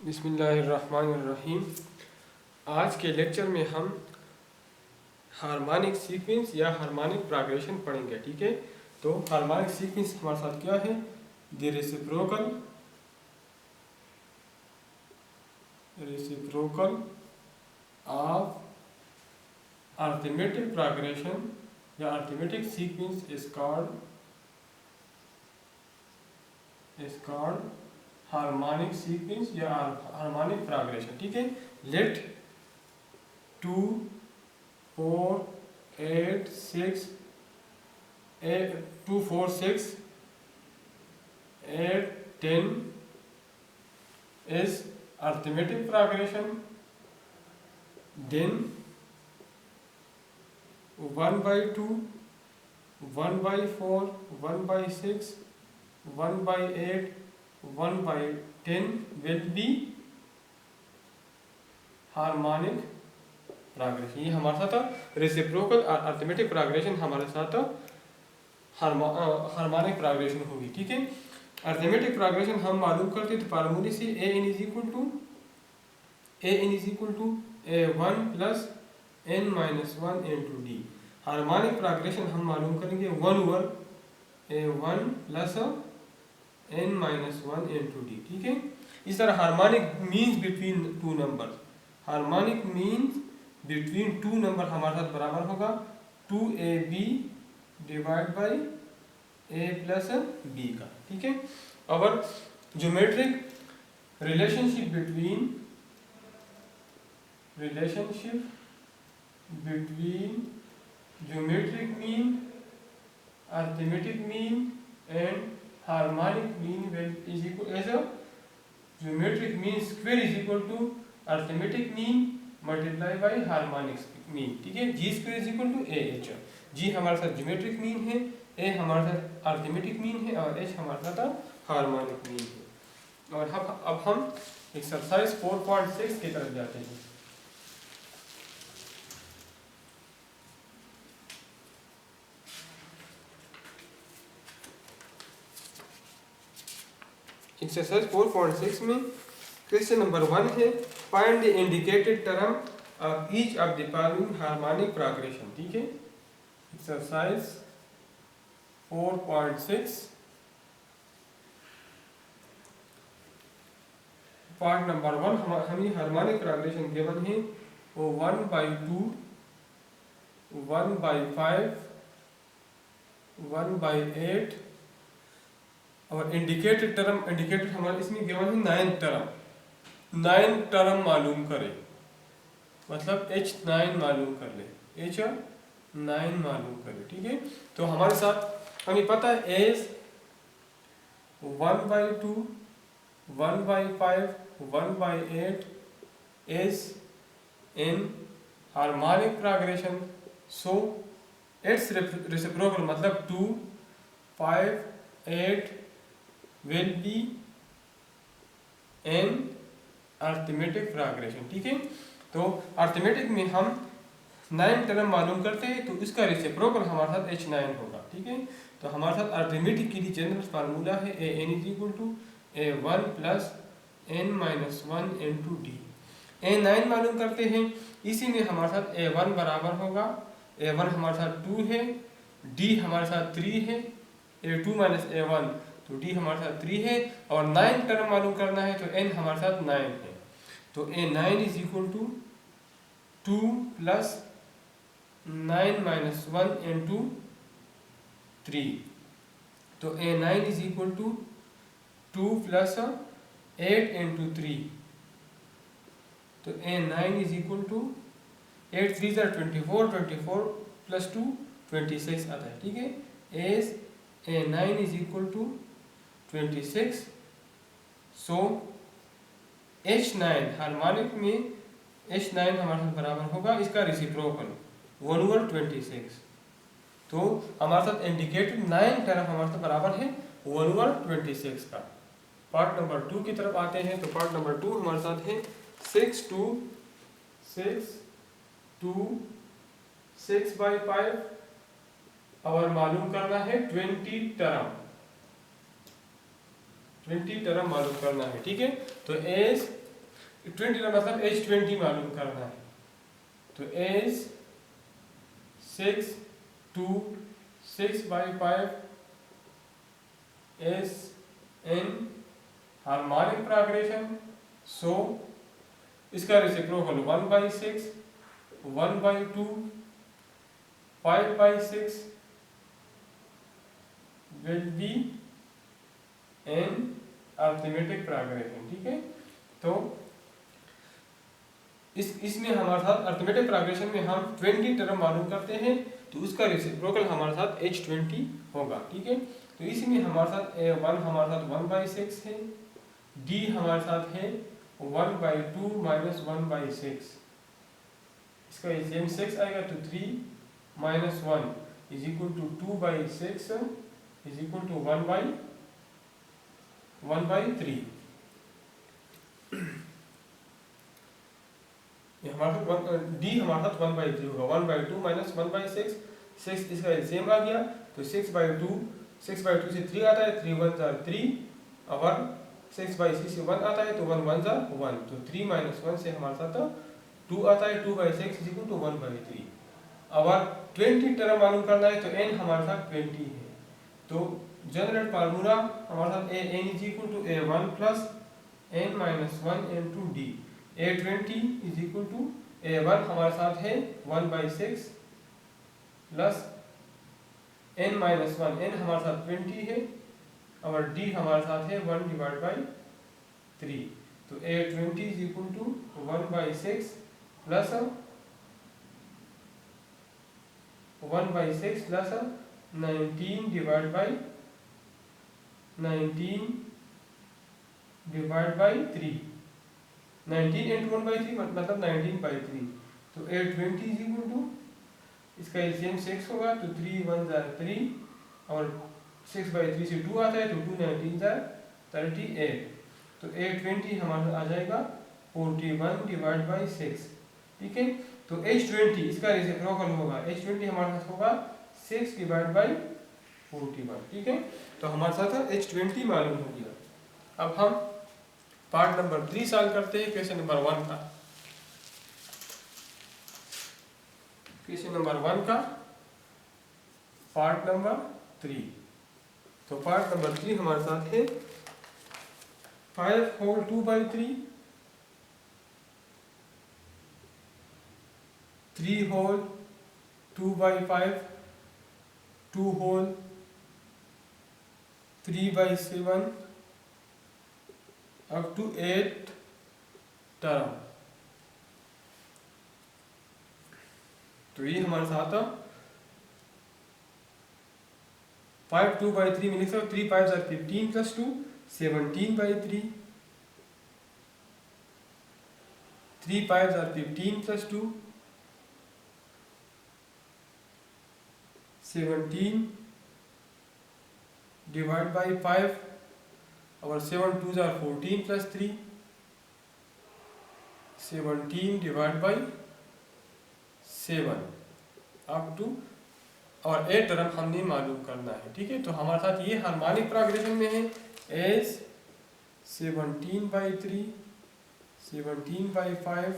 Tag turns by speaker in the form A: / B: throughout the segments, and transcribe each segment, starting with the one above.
A: बिस्मिल्लाहिर्रहमानिर्रहीम। आज के लेक्चर में हम हार्मोनिक सीक्वेंस या हार्मोनिक प्रोग्रेशन पढ़ेंगे। ठीक है, तो हार्मोनिक सीक्वेंस हमारे साथ क्या है? The reciprocal of arithmetic progression या arithmetic sequence is called harmonic sequence या हार्मोनिक प्रोग्रेशन। ठीक है, let 2 4 8 6 2 4 6 8 10 is arithmetic progression, then 1 by 2 1 by 4 1 by 6 1 by 8 1 by 10 will be harmonic progression. ये हमारे साथ रेसिप्रोकल और अरिथमेटिक प्रोग्रेशन हमारे साथ हार्मोनिक प्रोग्रेशन होगी। ठीक है, अरिथमेटिक प्रोग्रेशन हम मालूम करते हैं तो फार्मूले से a n is equal to a1 plus n minus 1 into d. Harmonic progression हम मालूम करेंगे 1 over a1 plus n minus 1 into d. ठीक है, इस तरह harmonic means between two number, harmonic means between two number हमारे साथ बराबर होगा 2ab divide by a plus b का। ठीक है, और geometric relationship between geometric mean, arithmetic mean and harmonic mean is equal as a geometric mean square is equal to arithmetic mean multiply by harmonic mean. ठीक है, g square is equal to A h. G हमारे साथ geometric mean है, ए हमारे साथ arithmetic mean है और H हमारे साथ हार्मोनिक मीन है। और अब हम एक्सरसाइज 4.6 की तरफ जाते हैं। एक्सरसाइज 4.6 में क्वेश्चन नंबर 1 है, find the indicated term of each of the following harmonic progression. ठीक है, एक्सरसाइज 4.6 पार्ट नंबर 1 हमें हार्मोनिक प्रोग्रेशन गिवन है वो 1 by 2 1 by 5 1 by 8 और इंडिकेटेड हमारे इसमें गिवन है 9 टर्म मालूम करें, मतलब H9 मालूम कर ले, H9 मालूम करें। ठीक है, तो हमारे साथ हमें पता है as 1 by 2 1 by 5 1 by 8 is in harmonic progression, so its reciprocal मतलब 2 5 8 will be in arithmetic progression। ठीक है, तो अरिथमेटिक में हम 9 टर्म मालूम करते हैं तो इसका रेसिप्रोकल हमारे साथ H9 होगा। ठीक है, तो हमारे साथ अरिथमेटिक के लिए जनरल फार्मूला है an is equal to a1 plus n minus 1 into D. a9 मालूम करते हैं, इसी में हमारे साथ a1 बराबर होगा, a1 हमारे साथ 2 है, d हमारे साथ 3 है, a2 माइनस a1 तो d हमारे साथ 3 है और 9 टर्म मालूम करना है तो n हमारे साथ 9 है। तो a9 is equal to 2 plus 9 minus 1 into 3, तो a9 is equal to 2 plus 8 into 3, तो a9 is equal to 8 3 24 24 plus 2 26 आता है। ठीक है, as a9 is equal to 26, so H9 harmonic में H9 हमारे साथ बराबर होगा इसका रेसिप्रोकल 1 over 26, तो हमारे साथ इंडिकेटेड 9 टर्म हमारे साथ बराबर है 1 over 26 का। पार्ट नंबर 2 की तरफ आते हैं, तो पार्ट नंबर 2 हमारे साथ है 6 by 5 और मालूम करना है 20 टर्म, 20 टर्म मालूम करना है। ठीक है, तो एस 20 का मतलब एज 20 मालूम करना है। तो as 6 2 6/5 as an harmonic progression. So इसका reciprocal 1/6 1/2 5/6 will be an arithmetic progression. ठीक है, तो इसमें हमारे साथ अर्थमेटिक प्रोग्रेशन में हम 20 टर्म मालूम करते हैं, तो उसका रेसिप्रोकल हमारे साथ H20 होगा। ठीक है, तो इसमें हमारे साथ A1 हमारे साथ 1/6 है, D हमारे साथ है 1/2 माइनस 1/6, इसका एलसीएम 6 आएगा, तो 3 minus 1 is equal to 2/6 is equal to 1/3। ये हमारे साथ डी हमारे साथ 1/3 होगा, 1/2 माइनस 1/6, 6 इसका एलसीएम आ गया, तो 6/2 से 3 आता है, 3 1 जार 3, और 6/6 से 1 आता है, तो 1 1 जार 1, तो 3 माइनस 1 से हमारे साथ 2 आता है, 2/6 इज इक्वल टू 1/3। और 20 टर्म मालूम करना है, तो n हमारे साथ 20 है, तो जनरल फार्मूला हमारे साथ n is equal to a1 plus n minus 1 into d। a20 is equal to a1 हमारे साथ है 1/6 प्लस n माइनस 1, n हमारे साथ 20 है, और d हमारे साथ है 1/3, तो a20 is equal to 1/6 plus 1/6 plus 19 divide by 3, 19 into 1/3 मतलब 19/3, तो 820 इज इक्वल टू, इसका एलसीएम 6 होगा, तो 3 1 जार 3, और 6/3 से 2 आता है, तो 2 19 जार 38, तो 820 हमारा आ जाएगा 41 डिवाइड बाई 6। ठीक है, तो H20 इसका रेसिप्रोकल होगा, H20 हमारे साथ होगा 6 डिवाइड बाई 41। ठीक है, तो हमारे साथ H20 मालूम हो गया। अब हम पार्ट नंबर 3 सॉल्व करते हैं, क्वेश्चन नंबर 1 का। क्वेश्चन नंबर 1 का पार्ट नंबर 3, तो पार्ट नंबर 3 हमारे साथ है 5 whole 2/3, 3 whole 2/5, 2 whole 3/7 up to 8 term. तो ये हमारे साथ 5 2/3 में लिख सकते, 3 5 are 15 plus 2 17/3, 3 5 are 15 plus 2 17 divide by 5, और 7 2 are 14 plus 3 17 divide by 7 up to, और 8 टर्म हमने मालूम करना है। ठीक है, तो हमारे साथ ये हार्मोनिक प्रोग्रेशन में है, as 17/3 17/5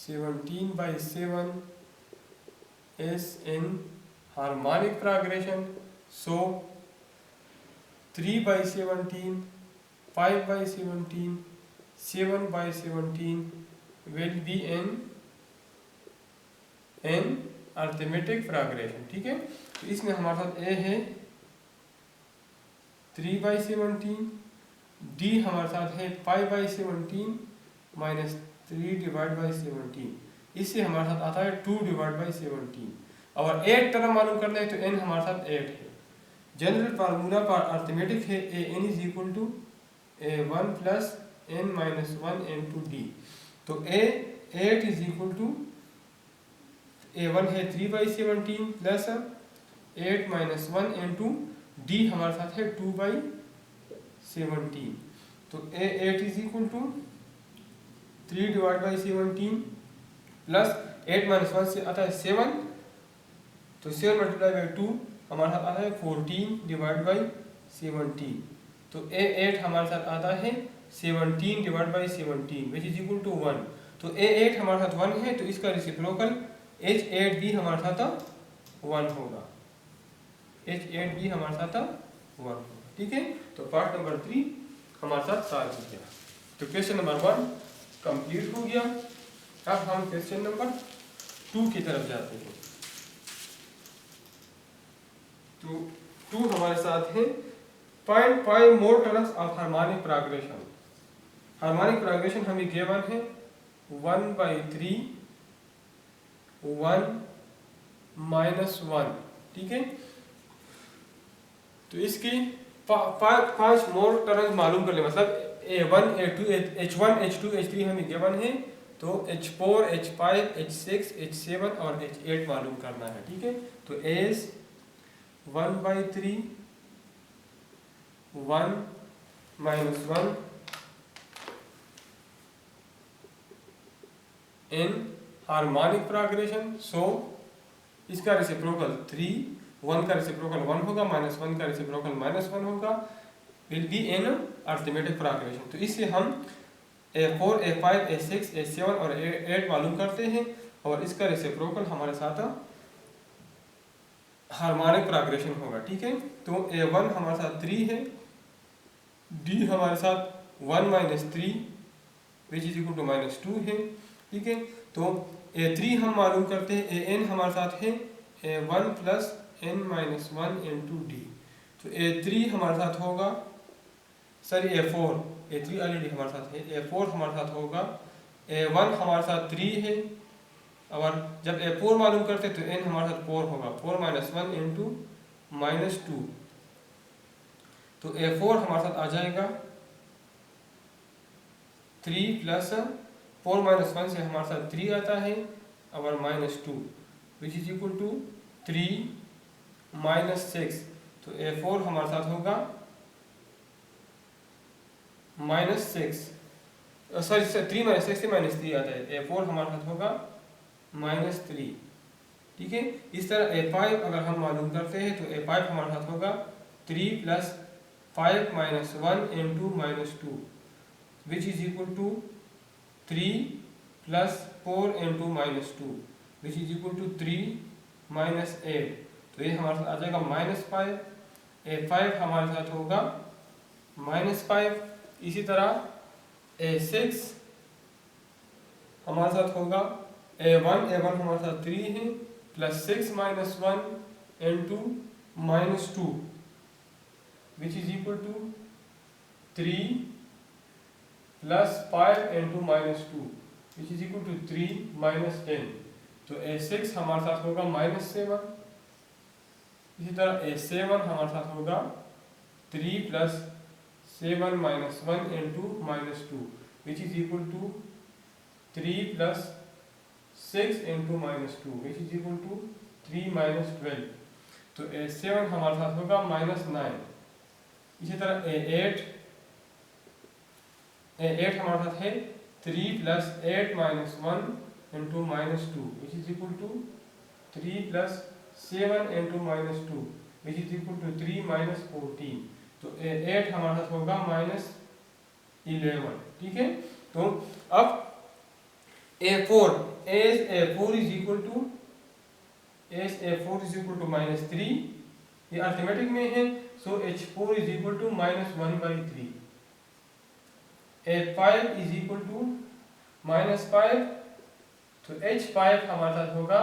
A: 17/7 is in harmonic progression, so 3/17 5/17 7/17 will be in arithmetic progression। ठीक है, तो इसमें हमारे साथ a है 3/17, d हमारे साथ है 5/17 माइनस 3 डिवाइड बाई 17, इससे हमारे साथ आता है 2 डिवाइड बाई 17, और 8 टर्म मालूम करना है, तो n हमारे साथ 8 है। जनरल फार्मूला पर अर्थमेटिक है an is equal to a1 plus n minus 1 into d, तो a8 is equal to a1 है 3/17 प्लस 8 माइनस 1 into d हमारे साथ है 2/17, तो a8 is equal to 3 divide by 17 plus 8 minus 1 से आता है 7, तो 7 मल्टीप्लाई बाई 2 हमारे साथ आता है 14 डिवाइड बाई 17, तो a8 हमारे साथ आता है 17 divide by 17 which is equal to 1। तो A8 हमारे साथ 1 है, तो इसका रेसिप्रोकल H8 भी हमारे साथ 1 होगा। H8 भी हमारे साथ 1 होगा, ठीक है। तो पार्ट नंबर 3 हमारे साथ सॉल्व हो गया। तो क्वेश्चन नंबर 1 कंप्लीट हो गया। अब हम क्वेश्चन नंबर 2 की तरफ जाते हैं। तो 2 हमारे साथ है 0.5 मोर terms of harmonic progression. Harmonic progression हमें गिवन है 1/3 1 -1, ठीक है। तो इसकी 5 मोर टर्म्स मालूम कर ले, मतलब A1 A2 H1 H2 H3 हमें गिवन है, तो H4 H5 H6 H7 और H8 मालूम करना है, ठीक है। तो एज 1/3 1 -1 इन हार्मोनिक प्रोग्रेशन। सो इसका रेसिप्रोकल 3, 1 का रेसिप्रोकल 1 होगा, -1 का रेसिप्रोकल -1 होगा, will be in arithmetic progression. तो इससे हम A4 A5 A6 A7 और A8 मालूम करते हैं, और इसका रेसिप्रोकल हमारे साथ हार्मोनिक प्रोग्रेशन होगा, ठीक है। तो A1 हमारे साथ 3 है, D हमारे साथ 1 - 3 विच इज इक्वल टू -2 है, ठीक है। तो A3 हम मालूम करते हैं, AN हमारे साथ है A1 + n - 1 × D। तो A3 हमारे साथ होगा, सॉरी A3 ऑलरेडी हमारे साथ है, A4 हमारे साथ होगा, A1 हमारे साथ 3 है, और जब A4 मालूम करते तो n हमारे साथ 4 होगा, 4 - 1 × -2। तो A4 हमारे साथ आ जाएगा 3 + 4 - 1 से हमारे साथ 3 आता है, और -2 विच इज इक्वल टू 3 - 6। तो A4 हमारे साथ होगा -6, सॉरी 3 - 6 से -3 आता है, A4 हमारे साथ होगा -3, ठीक है। इस तरह A5 अगर हम मालूम करते हैं, तो A5 हमारे साथ होगा 3 + 5 - 1 × -2 which is equal to 3 + 4 × -2 which is equal to 3 - 8। तो ये हमारे साथ आ जाएगा -5। A5 हमारे साथ होगा -5। इसी तरह A6 हमारे साथ होगा A1 हमारे साथ 3 है, +6 - 1 × -2 which is equal to 3 + 5 × -2 which is equal to 3 - 10। तो A6 हमारे साथ होगा -7। इसी तरह A7 हमारे साथ होगा 3 + 7 - 1 × -2 which is equal to 3 + 6 × -2 which is equal to 3 - 12। तो A7 हमारे साथ होगा -9। इसी तरह A8 हमारे साथ है 3 + 8 - 1 × -2 which is equal to 3 + 7 × -2 which is equal to 3 - 14। तो A8 हमारे साथ होगा -11, ठीक है। तो अब A4 इज इक्वल टू -3, ये अर्थमेटिक में है, so H4 is equal to -1/3। A5 is equal to -5, तो H5 हमारे साथ होगा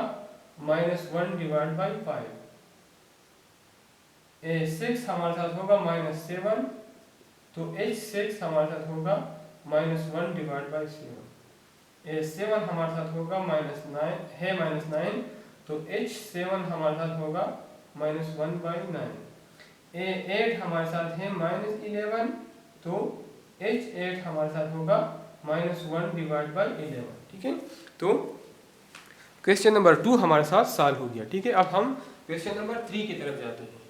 A: -1/5। A6 हमारे साथ होगा -7, तो H6 हमारे साथ होगा -1/7। A7 हमारे साथ होगा -9, तो H7 हमारे साथ होगा -1/9। A8 हमारे साथ है -11, तो H8 हमारे साथ होगा -1/11, ठीक है। तो क्वेश्चन नंबर 2 हमारे साथ सॉल्व हो गया, ठीक है। अब हम क्वेश्चन नंबर 3 की तरफ जाते हैं।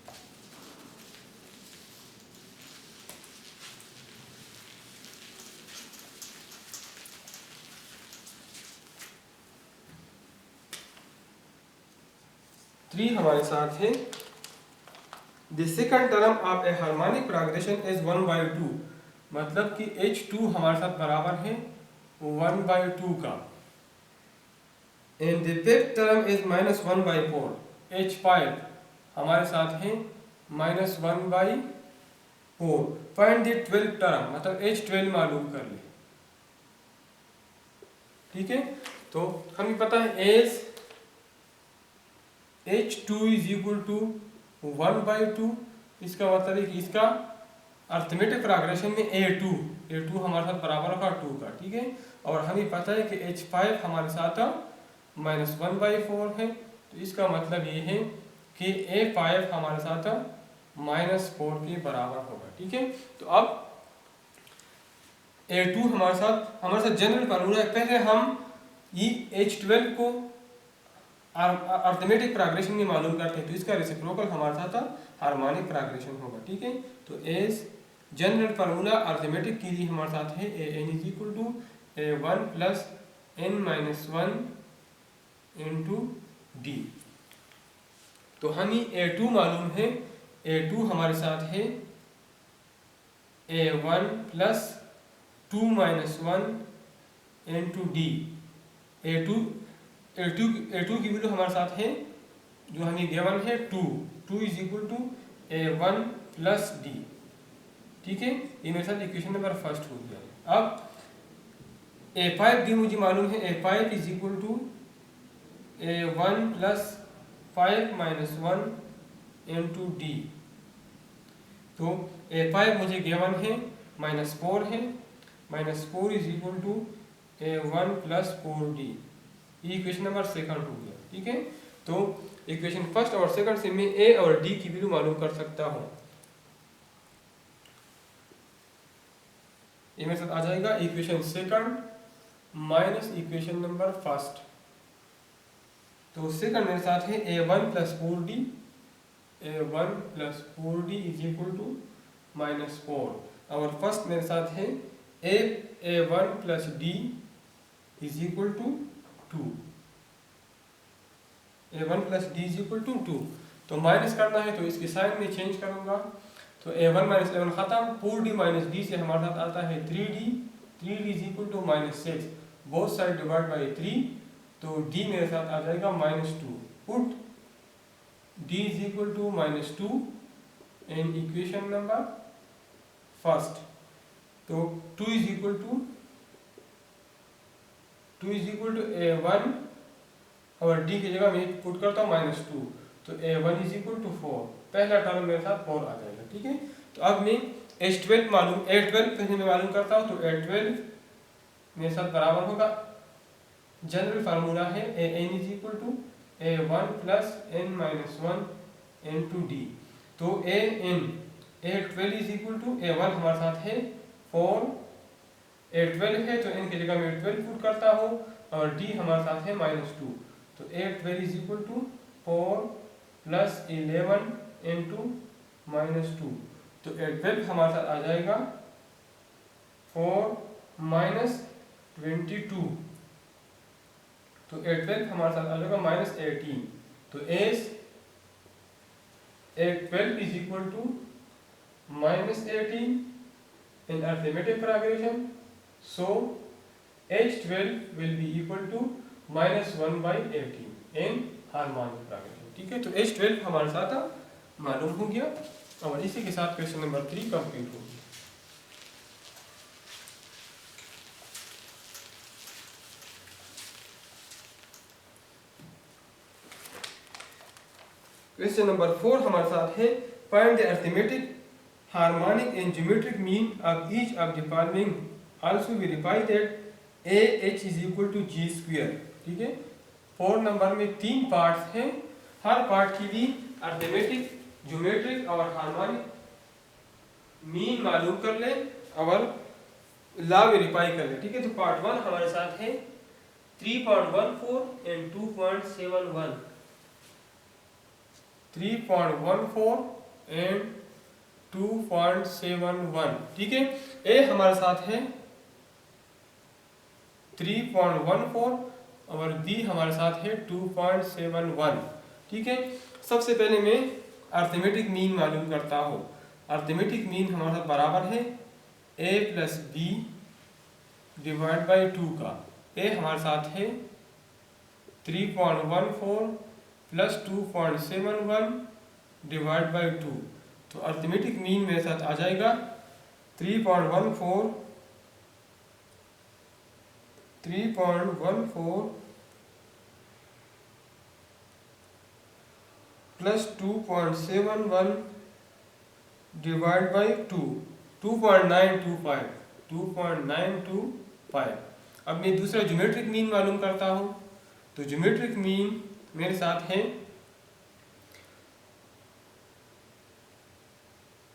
A: हमारे साथ है the second term of A harmonic progression is 1/2 मतलब कि H2 हमारे साथ बराबर है 1/2 का। And the fifth term is -1/4। H5 हमारे साथ है -1/4। फाइंड द 12th टर्म, मतलब H12 मालूम कर ले। ठीक है, तो हमें पता है as H2 is equal to 1/2। इसका मतलब है कि इसका अर्थमेटिक प्रोग्रेशन में A2 हमारे साथ बराबर होगा 2 का। ठीक है, और हमें पता है कि H5 हमारे साथ -1/4 है, तो इसका मतलब ये है कि A5 हमारे साथ -4 के बराबर होगा। ठीक है, तो अब A2 हमारे साथ जनरल फार्मूला है। पहले हम ये H12 को अर्थमेटिक प्रोग्रेशन में मालूम करते हैं, तो इसका रेसिप्रोकल हमारे साथ हार्मोनिक प्रोग्रेशन होगा। ठीक है, तो एज जनरल फार्मूला अर्थमेटिक के लिए हमारे साथ है an is equal to A1 plus n-1 into D. तो हमें A2 मालूम है, A2 हमारे साथ है A1 plus 2-1 into D. A2 की वैल्यू हमारे साथ है, जो हमें गिवन है 2 is equal to A1 plus D. ठीक है, ये मेरे साथ इक्वेशन नंबर फर्स्ट हो गया। अब A5 डी मुझे मालूम है, A5 is equal to A1 plus 5-1 into D. तो A5 मुझे गिवन है -4 है, -4 is equal to A1 plus 4D। ये इक्वेशन नंबर सेकंड हो गया। ठीक है, तो इक्वेशन फर्स्ट और सेकंड से मैं A और D की वैल्यू मालूम कर सकता हूँ। ये मेरे साथ आ जाएगा equation second minus equation number first. तो सेकंड मेरे साथ है A1 plus 4D। A1 plus 4D is equal to -4। और फर्स्ट मेरे साथ है A1 plus D is equal to 2। A1 plus D is equal to 2। तो माइनस करना है तो इसके साइन में चेंज करूंगा, तो A1 माइनस A1 खत्म, 4D माइनस D से हमारे साथ आता है 3D is equal to -6। Both side divide by 3, तो D मेरे साथ आ जाएगा -2। Put D is equal to -2 in equation number first. तो 2 इज इक्वल टू A1 और D की जगह मैं पुट करता हूँ -2, तो A1 इज इक्वल टू 4। पहला टर्म मेरे साथ 4 आ जाएगा। ठीक है, तो अब मैं A12 पहले मैं मालूम करता हूँ, तो A12 मेरे साथ बराबर होगा, जनरल फार्मूला है an is equal to A1 plus n-1 into D. तो A12 is equal to A1 हमारे साथ है 4, A12 है तो n की जगह मैं 12 पुट करता हूँ, और D हमारे साथ है -2। तो A12 is equal to 4 plus 11 into -2। तो A12 हमारे साथ आ जाएगा 4 माइनस 22। तो A12 हमारे साथ आ जाएगा -18। तो as A12 is equal to -18 in arithmetic progression, so H12 will be equal to -1/18 in harmonic progression। ठीक है, तो H12 हमारे साथ मालूम हो गया, और इसी के साथ क्वेश्चन नंबर 3 कंप्लीट हो गया। क्वेश्चन नंबर 4 हमारे साथ है, find the arithmetic harmonic and geometric mean of each of the following, also verify that AH is equal to G square। ठीक है, 4 नंबर में 3 पार्ट्स हैं, हर पार्ट के लिए अरिथमेटिक, ज्योमेट्रिक और हार्मोनिक मीन मालूम कर ले और ला वेरीफाई कर ले। ठीक है, तो पार्ट 1 हमारे साथ है 3.14 एंड 2.71, 3.14 एंड 2.71। ठीक है, ए हमारे साथ है 3.14 और बी हमारे साथ है 2.71। ठीक है, सबसे पहले मैं अरिथमेटिक मीन मालूम करता हूँ। अरिथमेटिक मीन हमारे साथ बराबर है a plus B divide by 2 का। ए हमारे साथ है 3.14 प्लस 2.71 डिवाइड बाई 2। तो अर्थमेटिक मीन मेरे साथ आ जाएगा 3.14 प्लस 2.71 डिवाइड बाई 2.925। अब मैं दूसरा ज्योमेट्रिक मीन मालूम करता हूँ। तो ज्योमेट्रिक मीन मेरे साथ है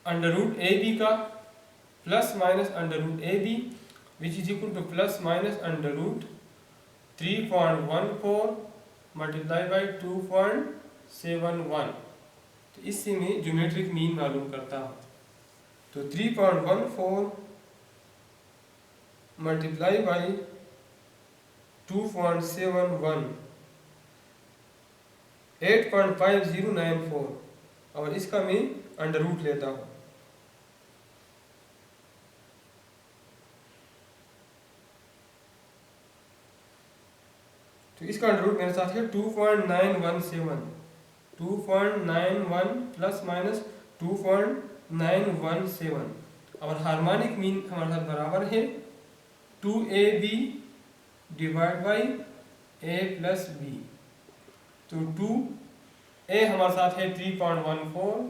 A: अंडर रूट ए बी का plus minus under root A B which is equal to plus minus under root 3.14 multiply by 2.71। तो इससे मैं ज्योमेट्रिक मीन मालूम करता हूँ। तो 3.14 मल्टीप्लाई बाई 2.71 8.5094 और इसका मैं अंडर रूट लेता हूँ। तो इसका अंडर रूट मेरे साथ है 2.917 प्लस माइनस 2.917 और हार्मोनिक मीन हमारे साथ बराबर है 2ab divide by a plus B. तो 2a हमारे साथ है 3.14,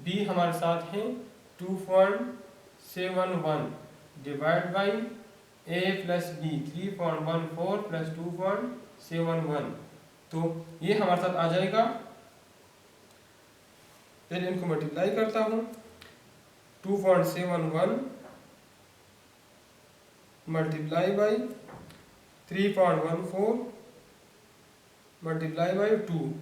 A: b हमारे साथ है 2.71 divide by a plus B 3.14 plus 2.71। तो ये हमारे साथ आ जाएगा। पहले इनको मल्टीप्लाई करता हूँ। 2.71 multiply by 3.14 multiply by 2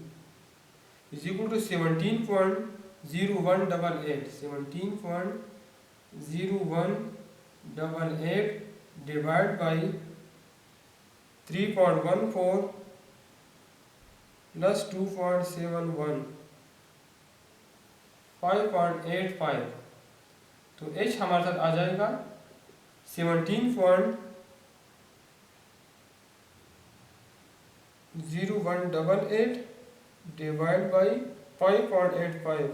A: is equal to 17.0188 divide by 3.14 plus 2.71 5.85। तो h हमारे साथ आ जाएगा 17.0188 divide by 5.85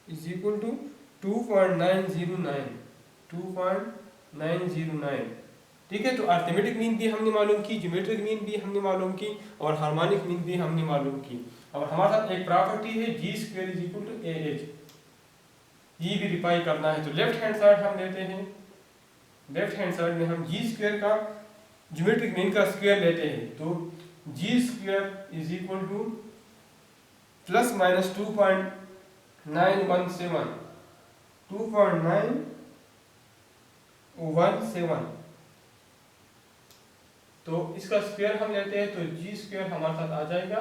A: is equal to 2.909। ठीक है। तो अर्थमेटिक मीन भी हमने मालूम की, ज्योमेट्रिक मीन भी हमने मालूम की और हार्मोनिक मीन भी हमने मालूम की। और हमारे साथ एक प्रॉपर्टी है g square is equal to A h. ये भी रिपाई करना है। तो लेफ्ट हैंड साइड हम लेते हैं। लेफ्ट हैंड साइड में हम जी स्क्वायर का ज्योमेट्रिक मीन का स्क्वायर लेते हैं। तो जी square is equal to plus minus 2.917 तो इसका स्क्वायर हम लेते हैं। तो जी स्क्वायर हमारे साथ आ जाएगा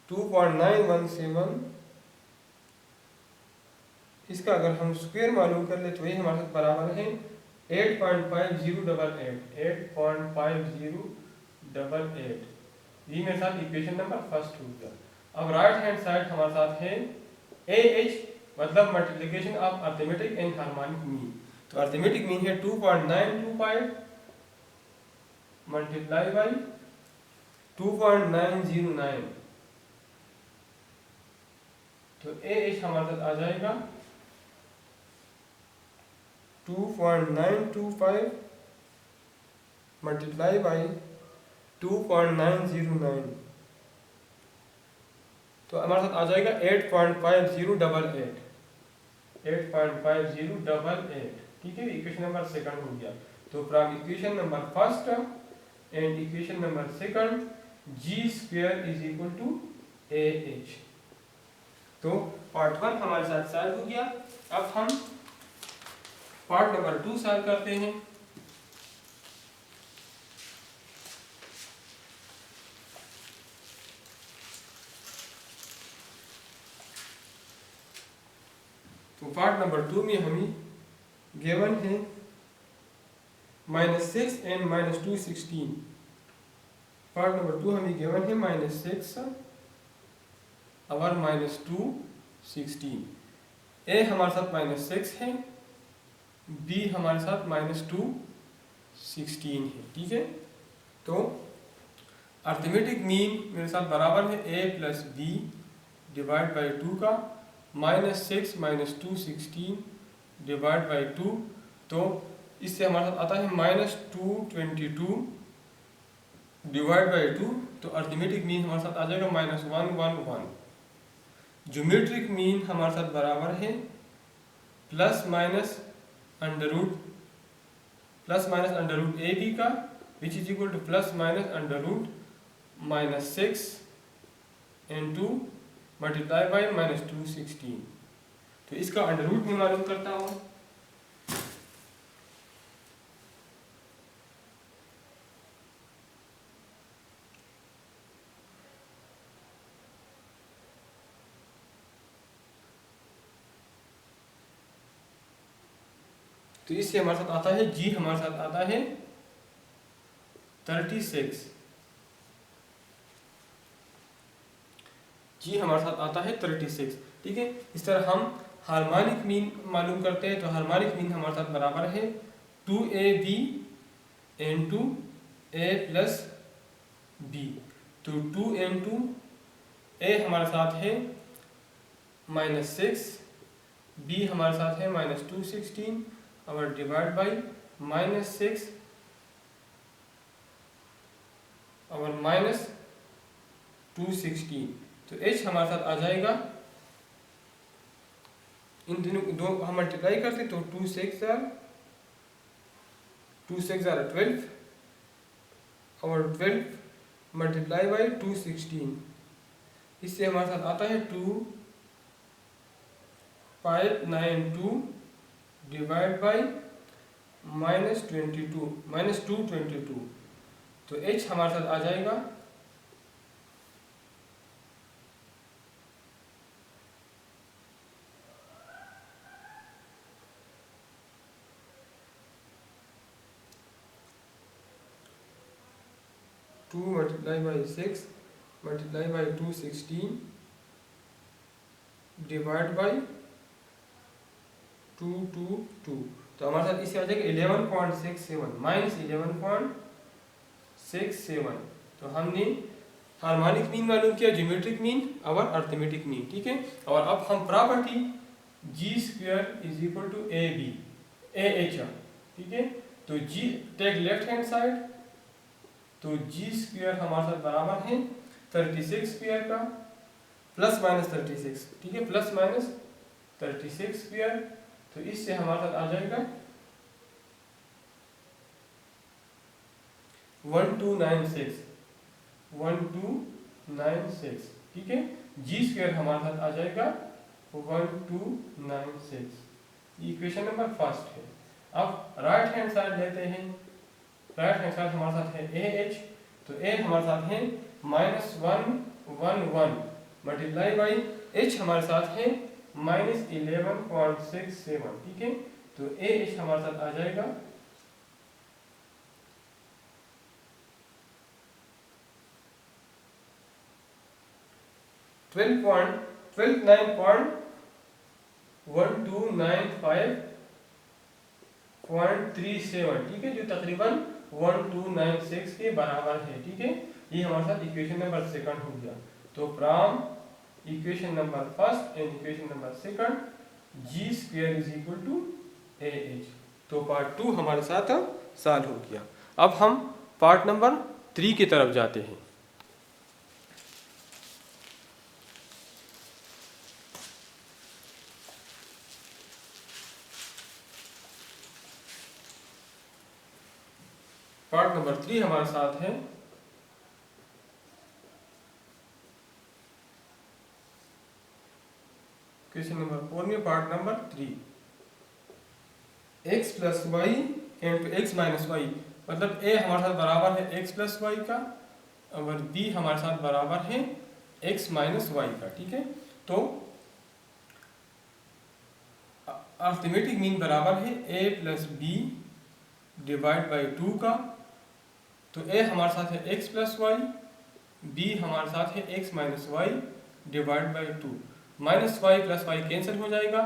A: 2.917। इसका अगर हम स्क्वायर मालूम कर ले तो ये हमारे साथ बराबर है 8.5088। ये मेरे साथ इक्वेशन नंबर फर्स्ट हो गया। अब राइट हैंड साइड हमारे साथ है AH मतलब multiplication of arithmetic and harmonic mean. तो अर्थमेटिक मीन है 2.925 मल्टीप्लाई बाई 2.909। तो AH हमारे साथ आ जाएगा 2.925 मल्टीप्लाई बाई 2.909। तो हमारे साथ आ जाएगा 8.5088। ठीक है। इक्वेशन नंबर सेकंड हो गया। तो from equation number first and equation number second ji square is equal to AH। तो पार्ट 1 हमारे साथ सॉल्व हो गया। अब हम पार्ट नंबर 2 सॉल्व करते हैं। तो पार्ट नंबर 2 में हमें गिवन है -6 एंड -216। पार्ट नंबर 2 हमें गिवन है -6 और -2 16। ए हमारे साथ -6 है, बी हमारे साथ -2 16 है, ठीक है। तो अर्थमेटिक मीन मेरे साथ बराबर है a plus B divide by 2 का -6 -2 16 डिवाइड बाई 2। तो इससे हमारे साथ आता है -222 डिवाइड बाई 2। तो अर्थमेटिक मीन हमारे साथ आ जाएगा -111। ज्योमेट्रिक मीन हमारे साथ बराबर है plus minus under root A B का, which is equal to plus minus under root -6 into multiply by -2 16। तो इसका अंडर रूट मैं मालूम करता हूँ। तो इससे हमारे साथ आता है जी, हमारे साथ आता है 36। जी हमारे साथ आता है 36, ठीक है। इस तरह हम हार्मोनिक मीन मालूम करते हैं। तो हार्मोनिक मीन हमारे साथ बराबर है 2ab इंटू ए प्लस बी। तो 2 इंटू ए हमारे साथ है -6, बी हमारे साथ है -2 16 और डिवाइड बाई -6 और -2 16। तो h हमारे साथ आ जाएगा, इन दोनों दो हम मल्टीप्लाई करते तो 2 6 are 12 और 12 मल्टीप्लाई बाई 2 16। इससे हमारे साथ आता है 2592 डिवाइड बाई -222। तो h हमारे साथ आ जाएगा 2 multiply by 6 multiply by 2 16 divide by 222। तो हमारे साथ इससे आ जाएगा 11.67 माइनस 11.67। तो हमने हार्मोनिक मीन मालूम किया, ज्योमेट्रिक मीन और अर्थमेटिक मीन, ठीक है। और अब हम property G square is equal to A B A H, ठीक है। तो G take left hand side, तो जी स्क्वायर हमारे साथ बराबर है 36 स्क्वायर का प्लस माइनस 36, ठीक है, प्लस माइनस 36 स्क्वायर। तो इससे हमारे साथ आ जाएगा 1296, ठीक है। जी स्क्वायर हमारे साथ आ जाएगा 1296। इक्वेशन नंबर फर्स्ट है। अब राइट हैंड साइड लेते हैं। राइट हैंड साइड हमारे साथ है ए एच, तो ए हमारे साथ है -111 मल्टीप्लाई बाई एच हमारे साथ है -11.67, ठीक है। तो ए एच हमारे साथ आ जाएगा 12.937, ठीक है, जो तकरीबन 1296 के बराबर है, ठीक है। ये हमारे साथ इक्वेशन नंबर सेकंड हो गया। तो from equation number first and equation number second ji square is equal to A H. तो पार्ट 2 हमारे साथ सॉल्व हो गया। अब हम पार्ट नंबर 3 की तरफ जाते हैं। पार्ट नंबर 3 हमारे साथ है क्वेश्चन नंबर 4 में part number 3 x plus Y into X minus Y, मतलब a हमारे साथ बराबर है x प्लस वाई का और b हमारे साथ बराबर है x माइनस वाई का, ठीक है। तो अर्थमेटिक मीन बराबर है a plus B divide by 2 का। तो a हमारे साथ है x प्लस वाई, b हमारे साथ है x minus Y divide by 2, minus Y plus Y cancel हो जाएगा,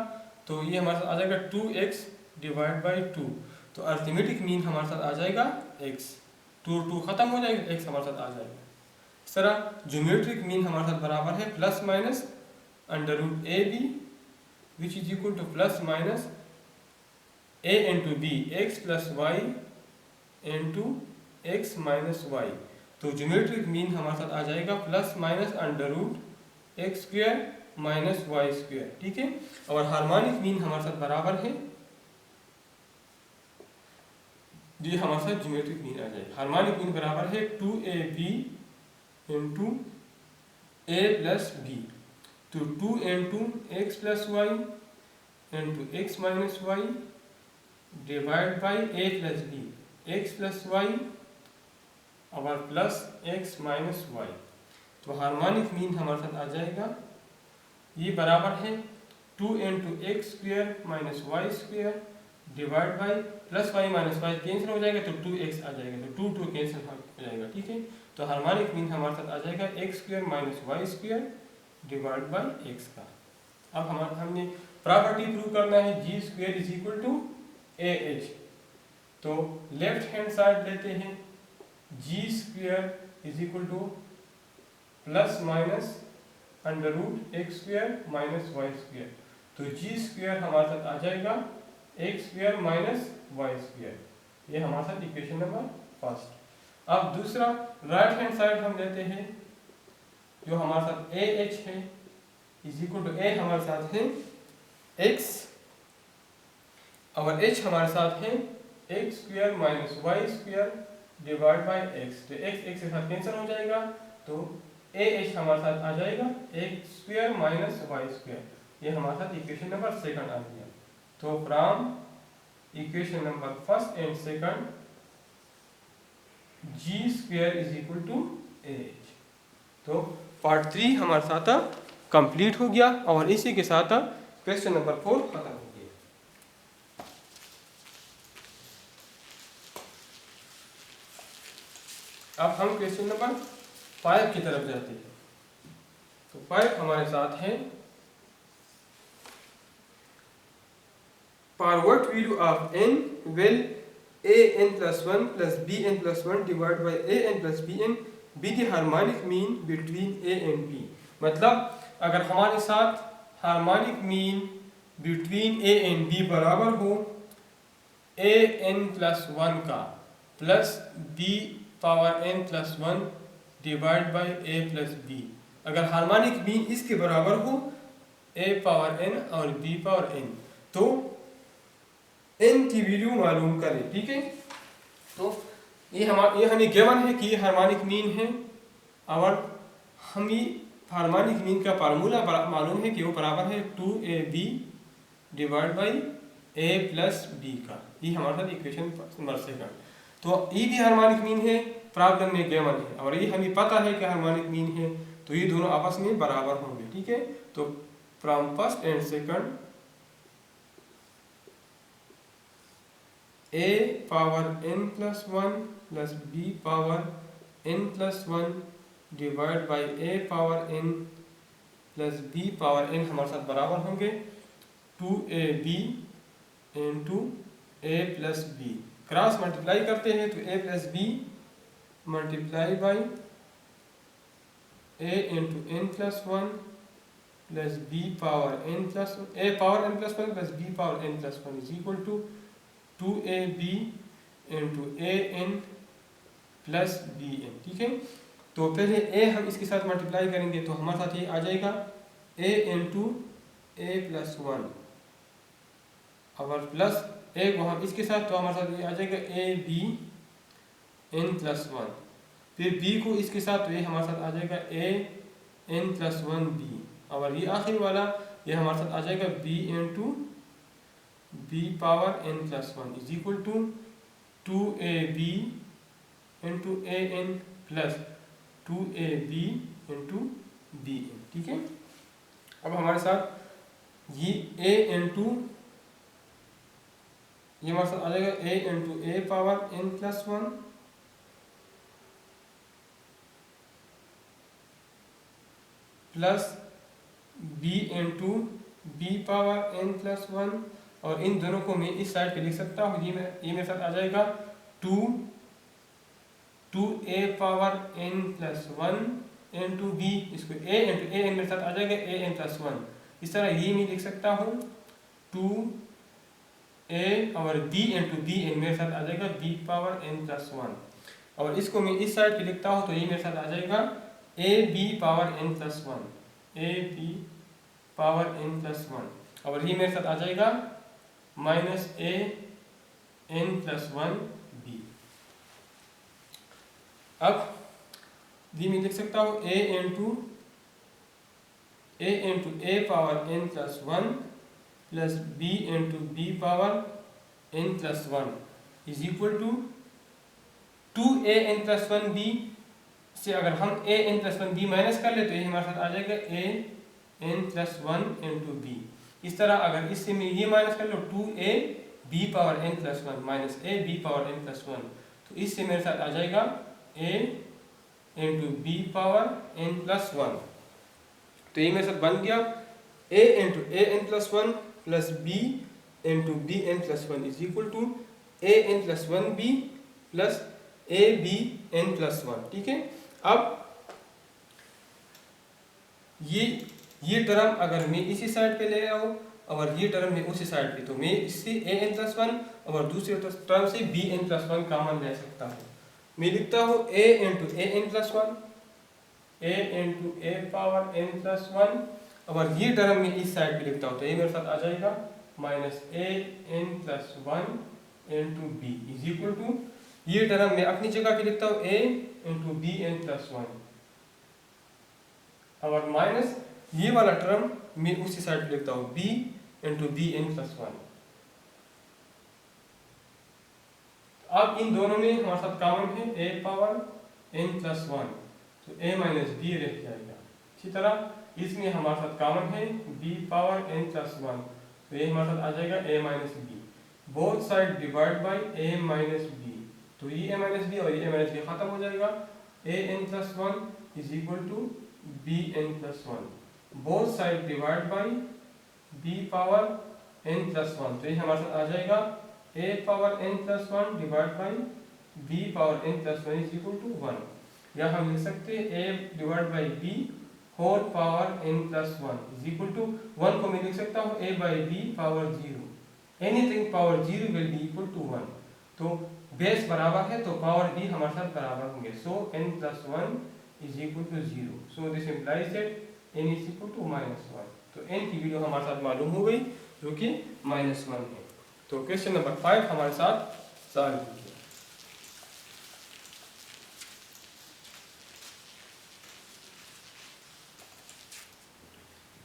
A: तो ये हमारे साथ आ जाएगा 2x डिवाइड बाई 2। तो अर्थमेटिक मीन हमारे साथ आ जाएगा x, 2 खत्म हो जाएगा, x हमारे साथ आ जाएगा। इस तरह ज्योमेट्रिक मीन हमारे साथ बराबर है plus minus under root A B which is equal to plus minus a into B, X plus Y into X minus Y. तो ज्योमेट्रिक मीन हमारे साथ आ जाएगा plus minus under root x square minus Y square, ठीक है। और harmonic mean हमारे साथ बराबर है, ये हमारे साथ ज्योमेट्रिक मीन आ जाएगा। हार्मोनिक मीन बराबर है 2ab इंटू ए प्लस बी, तो 2 into X plus Y into X minus Y divide by A plus B, X plus Y और प्लस एक्स माइनस वाई। तो हार्मोनिक मीन हमारे साथ आ जाएगा, ये बराबर है 2 into X square minus Y square divide by plus Y minus Y cancel हो जाएगा, तो 2x आ जाएगा, तो 2 कैंसिल हो जाएगा, ठीक है। तो हार्मोनिक मीन हमारे साथ आ जाएगा x square minus Y square divide by x का। अब हमने प्रॉपर्टी प्रूव करना है g square is equal to A H. तो लेफ्ट हैंड साइड लेते हैं, g square is equal to plus minus under root x square minus Y square. तो जी square हमारे साथ आ जाएगा x square minus Y square, ये हमारे साथ इक्वेशन नंबर फर्स्ट। अब दूसरा राइट हैंड साइड हम लेते हैं, जो हमारे साथ ए एच है इज इक्वल टू ए हमारे साथ है एक्स और एच हमारे साथ है X square minus Y square divide by X. तो एक्स एक्स के साथ कैंसिल हो जाएगा, तो ए एच हमारे साथ आ जाएगा x square minus Y square, ये हमारे साथ इक्वेशन नंबर सेकंड आ गया। तो from equation number first and second ji square is equal to A H. तो पार्ट 3 हमारे साथ कंप्लीट हो गया और इसी के साथ क्वेश्चन नंबर 4 खत्म हो गया। अब हम क्वेश्चन नंबर 5 की तरफ जाते हैं। तो 5 हमारे साथ है, for what value of n will an plus 1 plus bn plus 1 divided by an plus bn be the harmonic mean between a and b। मतलब अगर हमारे साथ harmonic mean between a and b बराबर हो an plus 1 का plus b power n plus 1 divide by a plus b, अगर harmonic mean इसके बराबर हो a पावर n और b पावर n, तो n की वैल्यू मालूम करें, ठीक है। तो ये हमें गिवन है कि ये हार्मोनिक मीन है और हमें हार्मोनिक मीन का फार्मूला मालूम है कि वो बराबर है 2ab divide by a plus b का, ये हमारे साथ इक्वेशन नंबर सेकंड। तो ये भी हार्मोनिक मीन है, प्रॉब्लम में गिवन है और ये हमें पता है कि हार्मोनिक मीन है, तो ये दोनों आपस में बराबर होंगे, ठीक है। तो from first and second a power n plus 1 plus b power n plus 1 divide by a power n plus b power n हमारे साथ बराबर होंगे 2ab into a plus b। Cross multiply करते हैं तो a plus b multiply by a into n plus 1 plus b power n plus a power n plus 1 plus b power n plus 1 is equal to 2ab into an plus bn, ठीक है। तो पहले a हम इसके साथ multiply करेंगे तो हमारे साथ ये आ जाएगा a इंटू a प्लस 1 और प्लस a को हम इसके साथ, तो हमारे साथ ये आ जाएगा a b n प्लस 1, फिर b को इसके साथ, तो ये हमारे साथ आ जाएगा a n प्लस 1 b और ये आखिरी वाला ये हमारे साथ आ जाएगा b into b power n plus 1 is equal to 2ab into an plus 2ab into bn, ठीक है। अब हमारे साथ ये a इंटू ये हमारे साथ आ जाएगा a into a power n plus 1 plus B into B power N plus one, और इन दोनों को मैं इस साइड पे लिख सकता हूँ, ये मेरे साथ आ जाएगा two a power N plus one into b, इसको ए इंटू ए एन मेरे साथ आ जाएगा ए एन प्लस वन। इस तरह ये मैं लिख सकता हूँ टू ए और बी इंटू बी एन मेरे साथ आ जाएगा b power N plus one, और इसको मैं इस साइड पे लिखता हूँ तो ये मेरे साथ आ जाएगा a b power N plus one, a b power N plus one, और ये मेरे साथ आ जाएगा minus a n plus one b. अब ये मैं लिख सकता हूँ a into a power N plus one plus B into B power N plus one is equal to two a n plus one b से अगर हम a n plus one b minus कर ले तो ये हमारे साथ आ जाएगा a n plus one into b. इस तरह अगर इससे मैं ये माइनस कर लो two A b power N plus one minus a b power N plus one, तो इससे मेरे साथ आ जाएगा a into B power N plus one. तो ये मेरे साथ बन गया a into a n plus one plus B into b n plus one is equal to a n plus one b plus a b n plus one. ठीक है, अब ये टर्म अगर मैं इसी साइड पे ले आऊँ और ये टर्म में उसी साइड पे, तो मैं इससे ए एन प्लस वन और दूसरे टर्म से b n plus one common ले सकता हूँ। मैं लिखता हूँ a into a n plus one, a into a power N plus one, और ये टर्म में इस साइड पे लिखता हूँ तो ये मेरे साथ आ जाएगा minus a n plus one into b is equal to, ये टर्म मैं अपनी जगह पे लिखता हूँ a into b n plus one, और माइनस ये वाला टर्म मैं उसी साइड पे लिखता हूँ b into b n plus one. अब इन दोनों में हमारे साथ कॉमन है a power N plus one, तो ए माइनस बी रह जाएगा। इसी तरह इसमें हमारे साथ कॉमन है b power N plus one, तो ये हमारे साथ आ जाएगा a minus b, both side divide by a minus b, तो ये ए माइनस बी और ये ए माइनस बी खत्म हो जाएगा, a n plus one is equal to b n plus one, both side divide by b power N plus one, तो ये हमारे साथ आ जाएगा a power N plus one divide by b power N plus one is equal to one, या हम लिख सकते हैं a divide by b whole power N plus one is equal to one को मैं लिख सकता हूँ ए by b power zero, anything power zero will be equal to one, तो बेस बराबर है तो पावर भी हमारे साथ बराबर होंगे, so n plus one is equal to zero, so this implies that n is equal to minus one. तो एन की वैल्यू हमारे साथ मालूम हो गई जो कि माइनस वन है। तो क्वेश्चन नंबर 5 हमारे साथ सॉल्व कीजिए।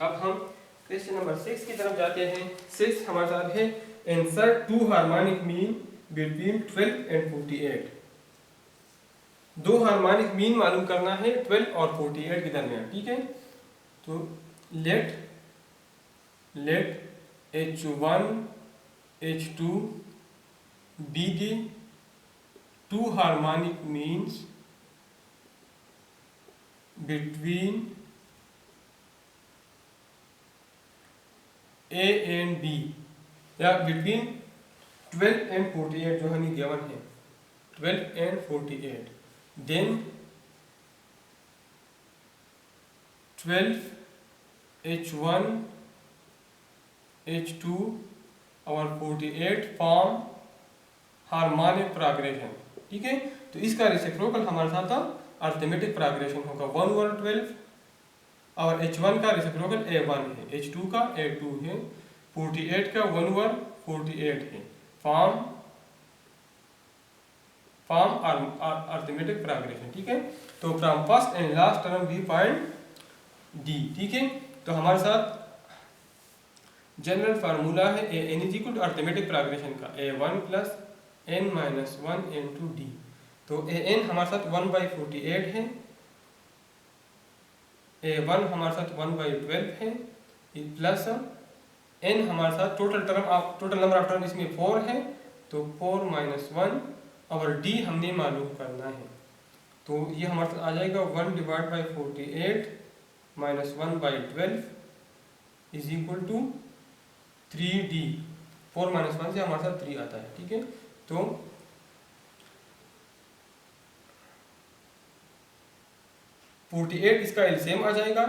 A: अब हम क्वेश्चन नंबर 6 की तरफ जाते हैं। 6 हमारे साथ है insert two harmonic mean between 12 and 48। दो हार्मोनिक मीन मालूम करना है 12 और 48 के दरमियान। ठीक है, तो late H1 H2 be the two harmonic means between A and B, या between 12 and 48 जो हमें गिवन है 12 and 48, then 12 H1 H2 और 48 फॉर्म हार्मोनिक प्रोग्रेशन। ठीक है, तो इसका रेसिप्रोकल हमारे साथ अर्थमेटिक प्रोग्रेशन होगा 1 ओवर 12, और H1 का रेसिप्रोकल A1 है, H2 का A2 है, 48 का 1 ओवर 48 है, फॉर्म अर्थमेटिक प्रोग्रेशन। ठीक है, तो from first and last term we find D। ठीक है, तो हमारे साथ जनरल फार्मूला है n is equal to arithmetic progression का A1 plus n minus 1 into D. तो an हमारे साथ 1/48 है, A1 हमारे साथ 1/12 है, प्लस n हमारे साथ टोटल नंबर ऑफ टर्म इसमें 4 है, तो 4 माइनस 1, और d हमने मालूम करना है, तो ये हमारे साथ आ जाएगा 1 divide by 48 minus 1/12 is equal to 3D। 4 minus 1 से हमारे साथ 3 आता है, ठीक है। तो 48 इसका एलसीएम आ जाएगा,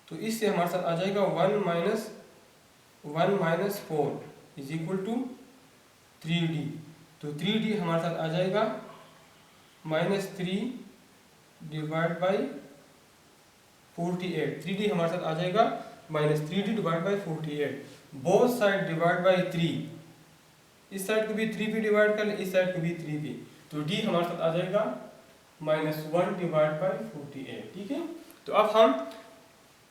A: तो इससे हमारे साथ आ जाएगा 1 minus 4 is equal to 3D। तो 3D हमारे साथ आ जाएगा -3 डिवाइड बाई 48। 3D हमारे साथ आ जाएगा -3D divide by 48। Both side divide by 3, इस साइड को भी 3 पे डिवाइड कर ले, इस साइड को भी 3 पे, तो D हमारे साथ आ जाएगा -1 डिवाइड बाई 48, ठीक है। तो अब हम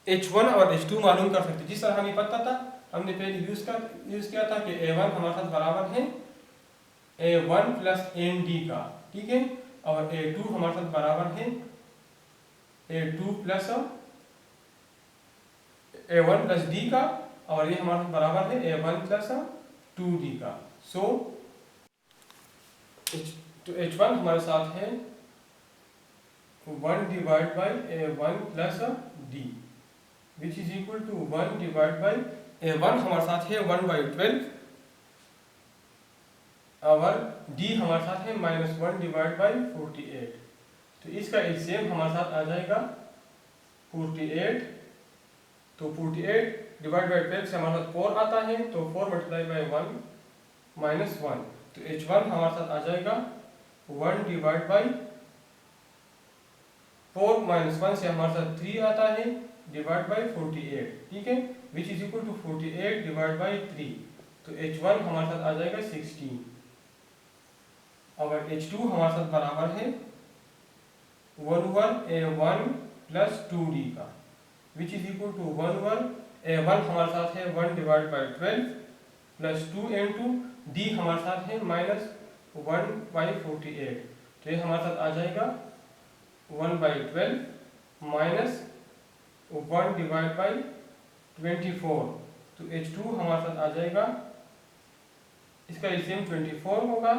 A: H1 और H2 मालूम कर सकते हैं। जिस तरह हमें पता था, हमने पहले यूज किया था कि A1 हमारे साथ बराबर है A1 प्लस ND का, ठीक है, और A2 हमारे साथ बराबर है A2 plus A1 plus D का, और ये हमारे साथ बराबर है A1 प्लस 2D का। सो H1 हमारे साथ है 1 divide by A1 plus D which is equal to 1 divide by A1 हमारे साथ है 1/12 और D हमारे साथ है -1 डिवाइड बाई 48। तो इसका एलसीएम हमारे साथ आ जाएगा 48। तो 48 डिवाइड बाई 12 से हमारे साथ 4 आता है, तो 4 मल्टीप्लाई बाई 1 -1। तो H1 हमारे साथ आ जाएगा 1 डिवाइड बाई 4 माइनस 1 से हमारे साथ 3 आता है डिवाइड बाई 48, ठीक है, which is equal to 48 divide by 3। तो H1 हमारे साथ आ जाएगा 16 और H2 हमारे साथ बराबर है 1 A1 प्लस 2D का, which is equal to 1 A1 हमारे साथ है 1 divide by 12 plus 2 into D हमारे साथ है -1/48। तो ये हमारे साथ आ जाएगा 1/12 माइनस 1 डिवाइड बाई 24। तो H2 हमारे साथ आ जाएगा, इसका एलसीएम 24 होगा,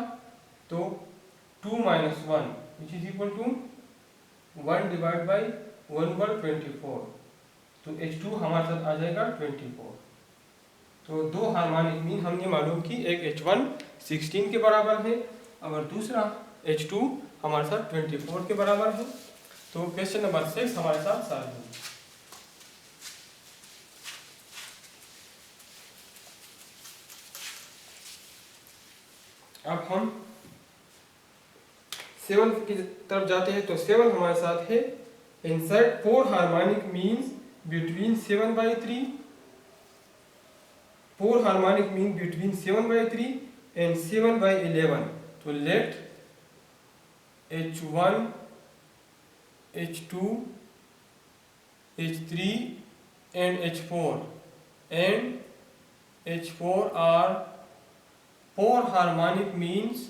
A: तो 2 minus 1 which is equal to 1 divide by 1/24। तो H2 हमारे साथ आ जाएगा 24। तो दो हार्मोनिक मीन हमने मालूम की, एक H1 16 के बराबर है और दूसरा H2 हमारे साथ 24 के बराबर है। तो क्वेश्चन नंबर 6 हमारे साथ सॉल्व है। अब हम 7 की तरफ जाते हैं। तो 7 हमारे साथ है insert 4 harmonic means between 7/3, 4 harmonic mean between 7/3 and 7/11। तो late H1, H2, H3 and H4 are 4 harmonic means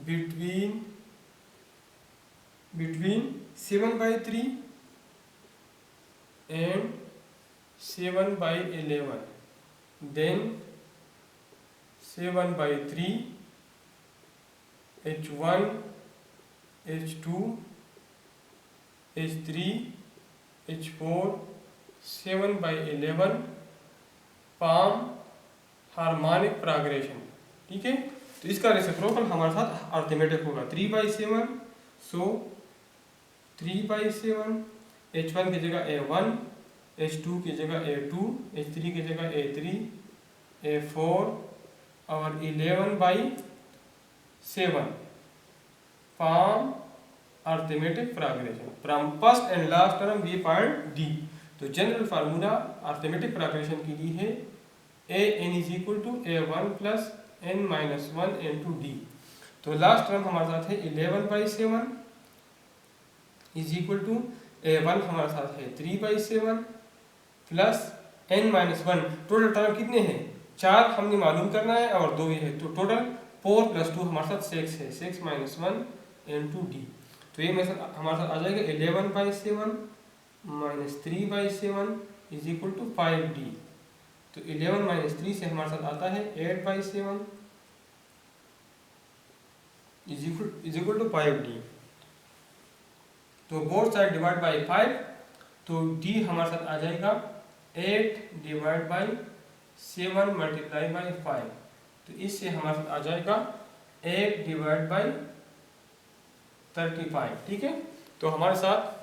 A: between 7/3 and 7/11। then 7/3 H1, H2, H3, H4 7/11 palm harmonic progression, ठीक है। तो इसका रेसिप्रोकल हमारे साथ अर्थमेटिक होगा 3/7। सो 3/7 H1 की जगह A1, H2 की जगह A2, H3 की जगह A3, A4 और 11/7 form arithmetic progression from first and last term we find D। तो जनरल फार्मूला अर्थमेटिक प्रोग्रेशन के लिए है an is equal to A1 plus n-1 into D। तो लास्ट टर्म हमारे साथ है 11/7 इज इक्वल टू A1 हमारे साथ है 3/7 प्लस n-1। टोटल टर्म कितने हैं? 4 हमने मालूम करना है और 2 ये है, तो टोटल 4 + 2 हमारे साथ 6 है, 6-1 into D। तो ये हमारे साथ आ जाएगा 11/7 - 3/7 इज इक्वल टू 5D। तो 11 - 3 से हमारे साथ आता है 8/7 इज इक्वल टू 5D। तो बोथ साइड डिवाइड बाई 5 तो डी हमारे साथ आ जाएगा 8 डिवाइड बाई 7 मल्टीप्लाई बाई 5। तो इससे हमारे साथ आ जाएगा 8 डिवाइड बाई 35। ठीक है, तो हमारे साथ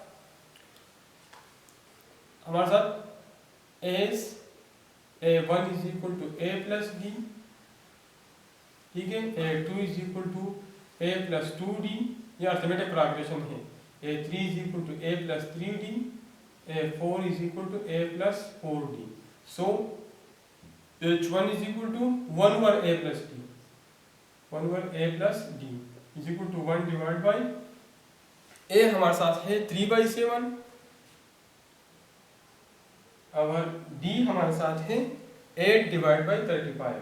A: as A1 is equal to A plus D, ठीक है, A2 is equal to A plus 2D, ये अर्थमेटिक प्रोग्रेशन है। A3 is equal to A plus 3D, A4 is equal to A plus 4D। So H1 is equal to 1 over A plus D, 1 over A plus D is equal to 1 divide by A हमारे साथ है 3/7 और D हमारे साथ है 8 divide by 35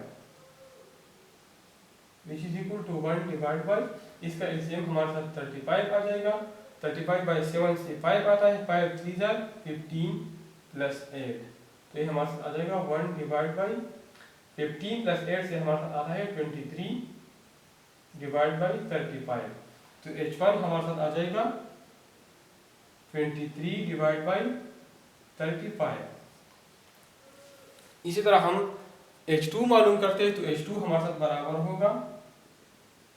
A: which is equal to 1 divide by, इसका LCM हमारे साथ 35 आ जाएगा। 35/7 से 5 आता है, 5 3 जार 15 प्लस 8, तो ये हमारे साथ आ जाएगा 1 डिवाइड बाई 15 प्लस 8 से हमारे साथ आता है 23 डिवाइड बाई 35। तो H1 हमारे साथ आ जाएगा 23 डिवाइड बाई 35। इसी तरह हम H2 मालूम करते हैं, तो H2 हमारे साथ बराबर होगा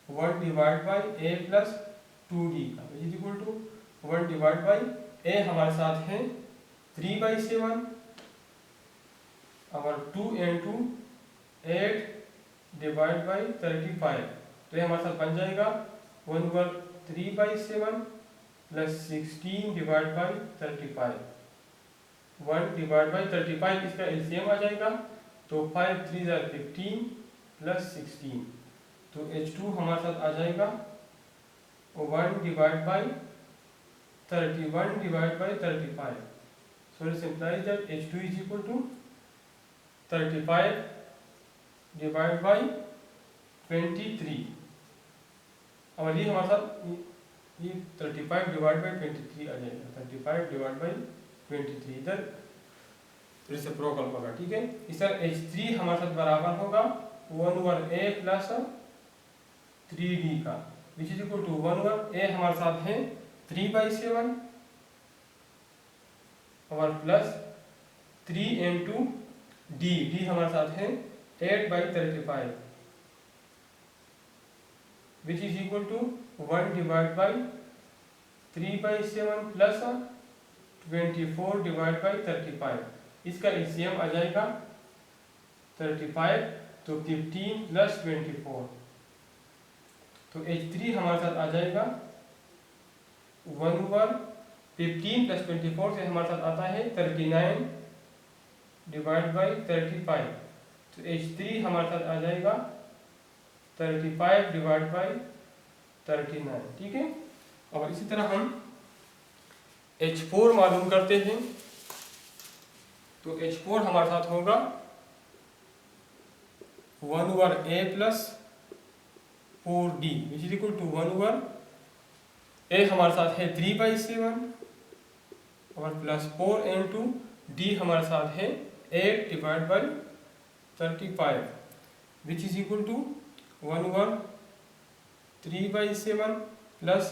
A: 1 divide by A plus 2D का, which is equal to 1 divide by A हमारे साथ है 3/7 और 2 into 8 डिवाइड बाई 35। तो ये हमारे साथ बन जाएगा 1 over 3/7 plus 16 divide by 35, 1 divide by 35 इसका एलसीएम आ जाएगा। तो 5 3 जार 15 प्लस 16, तो H2 हमारे साथ आ जाएगा 1 divide by 31 divide by 35। So it implies that H2 is equal to 35 divide by 23। और ये हमारे साथ ये 35 डिवाइड बाई 23 आ जाएगा, 35 डिवाइड बाई 23 इधर रेसिप्रोकल होगा। ठीक है, इस तरह H3 हमारे साथ बराबर होगा 1 ओवर A प्लस 3D का, which is equal to 1 over A हमारे साथ है 3/7 और प्लस 3 into D हमारे साथ है 8/35 which is equal to 1 divide by 3/7 plus 24 divide by 35। इसका एलसीएम आ जाएगा 35, तो 15 प्लस 24, तो H3 हमारे साथ आ जाएगा 1 ओवर 15 प्लस 24 से हमारे साथ आता है 39 डिवाइड बाई 35। तो H3 हमारे साथ आ जाएगा 35 डिवाइड बाई 39। ठीक है, और इसी तरह हम H4 मालूम करते हैं, तो H4 हमारे साथ होगा 1 over A plus 4D which is equal to 1 over A हमारे साथ है 3/7 और प्लस 4 into D हमारे साथ है 8 divide by 35 which is equal to 1 over 3/7 plus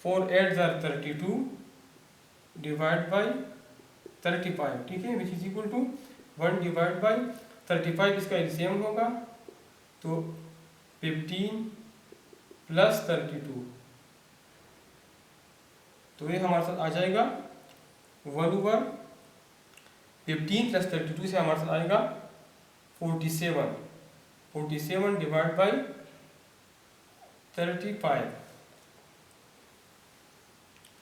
A: 4 8 जार 32 डिवाइड बाई 35। ठीक है, which is equal to 1 divide by 35, इसका एलसीएम होगा तो 15 प्लस 32, तो ये हमारे साथ आ जाएगा 1 ओवर 15 प्लस 32 से हमारे साथ आएगा 47 डिवाइड बाई 35।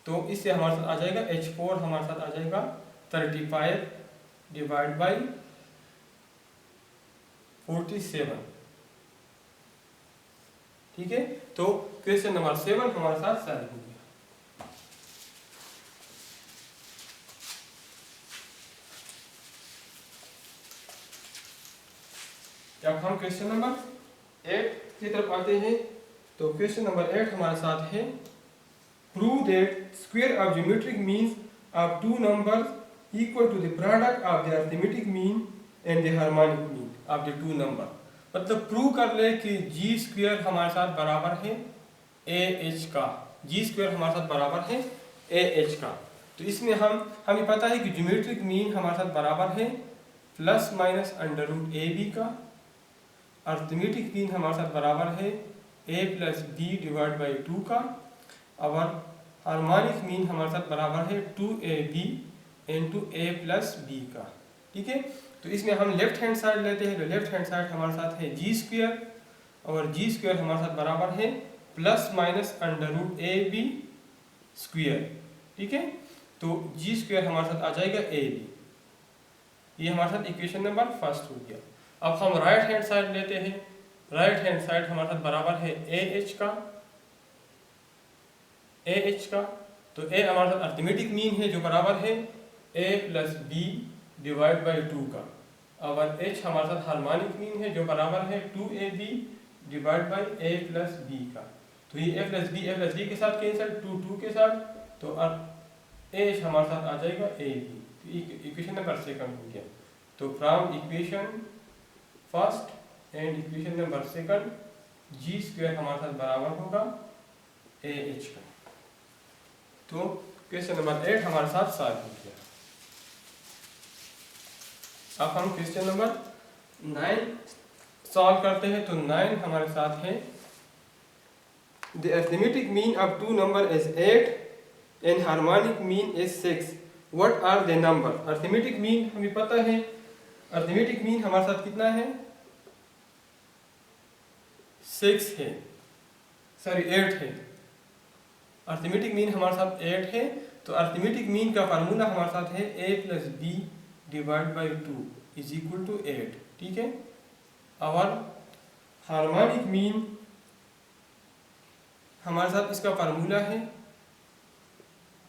A: तो इससे हमारे साथ आ जाएगा H4 हमारे साथ आ जाएगा 35 डिवाइड बाई 47। ठीक है, तो क्वेश्चन नंबर 7 हमारे साथ सॉल्व हो गया। अब हम क्वेश्चन नंबर 8 की तरफ आते हैं। तो क्वेश्चन नंबर 8 हमारे साथ है prove that square of geometric means of two numbers equal to the product of the arithmetic mean and the harmonic mean of the two number. मतलब प्रूव कर ले कि जी स्क्वायर हमारे साथ बराबर है ए एच का, जी स्क्वायर हमारे साथ बराबर है ए एच का। तो इसमें हमें पता है कि ज्योमेट्रिक मीन हमारे साथ बराबर है plus minus under root A B का, अर्थमेटिक मीन हमारे साथ बराबर है a plus B divide by 2 का, और हार्मोनिक मीन हमारे साथ बराबर है 2ab इंटू ए प्लस बी का। ठीक है, तो इसमें हम लेफ्ट हैंड साइड लेते हैं, तो लेफ्ट हैंड साइड हमारे साथ है जी स्क्वायर, और जी स्क्वायर हमारे साथ बराबर है प्लस माइनस अंडर रूट ए बी स्क्वायर। ठीक है, तो जी स्क्वायर हमारे साथ आ जाएगा ए बी, ये हमारे साथ इक्वेशन नंबर फर्स्ट हो गया। अब हम राइट हैंड साइड लेते हैं, राइट हैंड साइड हमारे साथ बराबर है ए एच का, तो ए हमारे साथ अर्थमेटिक मीन है जो बराबर है a plus B divide by 2 का, और एच हमारे साथ हार्मोनिक मीन है जो बराबर है 2ab divide by A plus b का। तो ये ए प्लस बी के साथ कैंसिल, 2 के साथ, तो एच हमारे साथ आ जाएगा ए बी। तो इक्वेशन नंबर सेकंड हो गया। तो from equation first and equation number second ji square हमारे साथ बराबर होगा ए एच का। तो क्वेश्चन नंबर 8 हमारे साथ सॉल्व हो गया। अब हम क्वेश्चन नंबर 9 सॉल्व करते हैं। तो 9 हमारे साथ है the arithmetic mean of 2 number is 8 and harmonic mean is 6, what are the number. Arithmetic mean हमें पता है, अर्थमेटिक मीन हमारे साथ कितना है, 6 है, सॉरी 8 है। अर्थमेटिक मीन हमारे साथ 8 है, तो अर्थमेटिक मीन का फार्मूला हमारे साथ है a plus B divide by 2 is equal to 8। ठीक है, और हार्मोनिक मीन हमारे साथ इसका फार्मूला है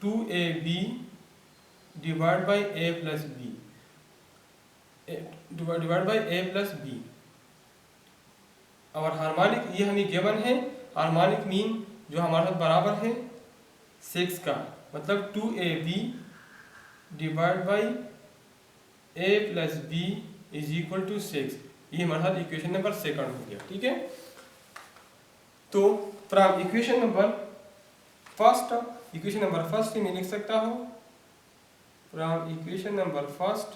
A: 2ab divide by a plus B divide by a plus b, और हार्मोनिक ये हमें गिवन है, हार्मोनिक मीन जो हमारे साथ बराबर है 6 का, मतलब 2ab divide by a plus b is equal to 6। ये हमारे साथ इक्वेशन नंबर सेकंड हो गया। ठीक है, तो फ्रॉम इक्वेशन नंबर फर्स्ट मैं लिख सकता हूँ, from equation number first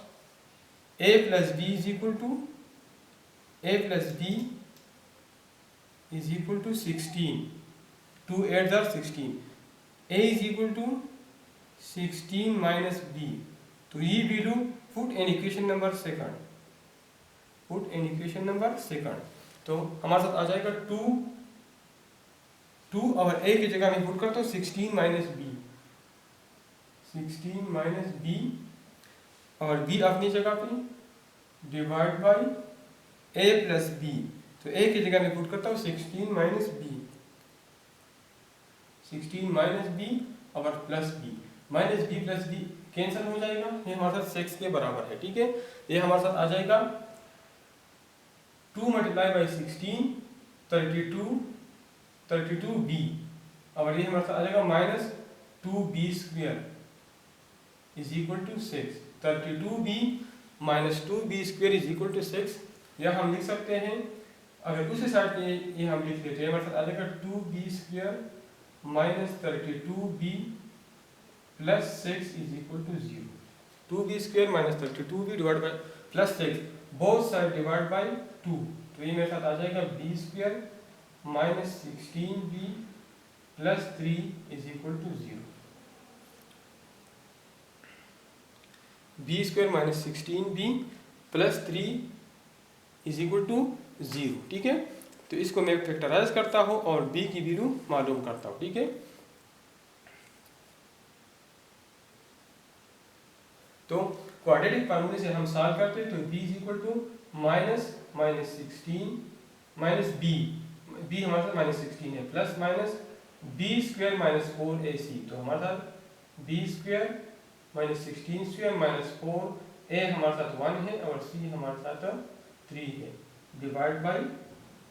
A: a plus b is equal to 16, 2 8 are 16, a is equal to 16 minus b, तो ये value put in equation number second, तो हमारे साथ आ जाएगा 2 और a की जगह मैं पुट करता हूँ 16 माइनस बी, और b अपनी जगह पे divide by a plus B, तो a की जगह मैं पुट करता हूँ 16 माइनस बी और plus b, minus b plus b cancel हो जाएगा, ये हमारे साथ 6 के बराबर है। ठीक है, ये हमारे साथ आ जाएगा 2 मल्टीप्लाई बाई 16 32b, और ये हमारे साथ आ जाएगा minus 2b square is equal to 6, 32b minus 2b square is equal to 6। यह हम लिख सकते हैं, अगर दूसरी साइड पे ये हम लिख लेते हैं, हमारे साथ आ जाएगा 2b square minus 32b plus 6 is equal to 0। 2b square minus 32b divide by plus 6, both side divide by 2, तो ये मेरे साथ आ जाएगा b square minus 16b plus 3 is equal to 0। b square minus 16b plus 3 is equal to 0। ठीक है, तो इसको मैं फैक्टराइज करता हूँ और b की वैल्यू मालूम करता हूँ। ठीक है, तो क्वाड्रेटिक फार्मूले से हम सॉल्व करते हैं, तो b is equal to minus 16 minus b हमारे साथ माइनस 16 है, plus minus b square minus 4ac, तो हमारे साथ b square minus 16 square minus 4a हमारे साथ 1 है और c हमारे साथ 3 है, डिवाइड बाई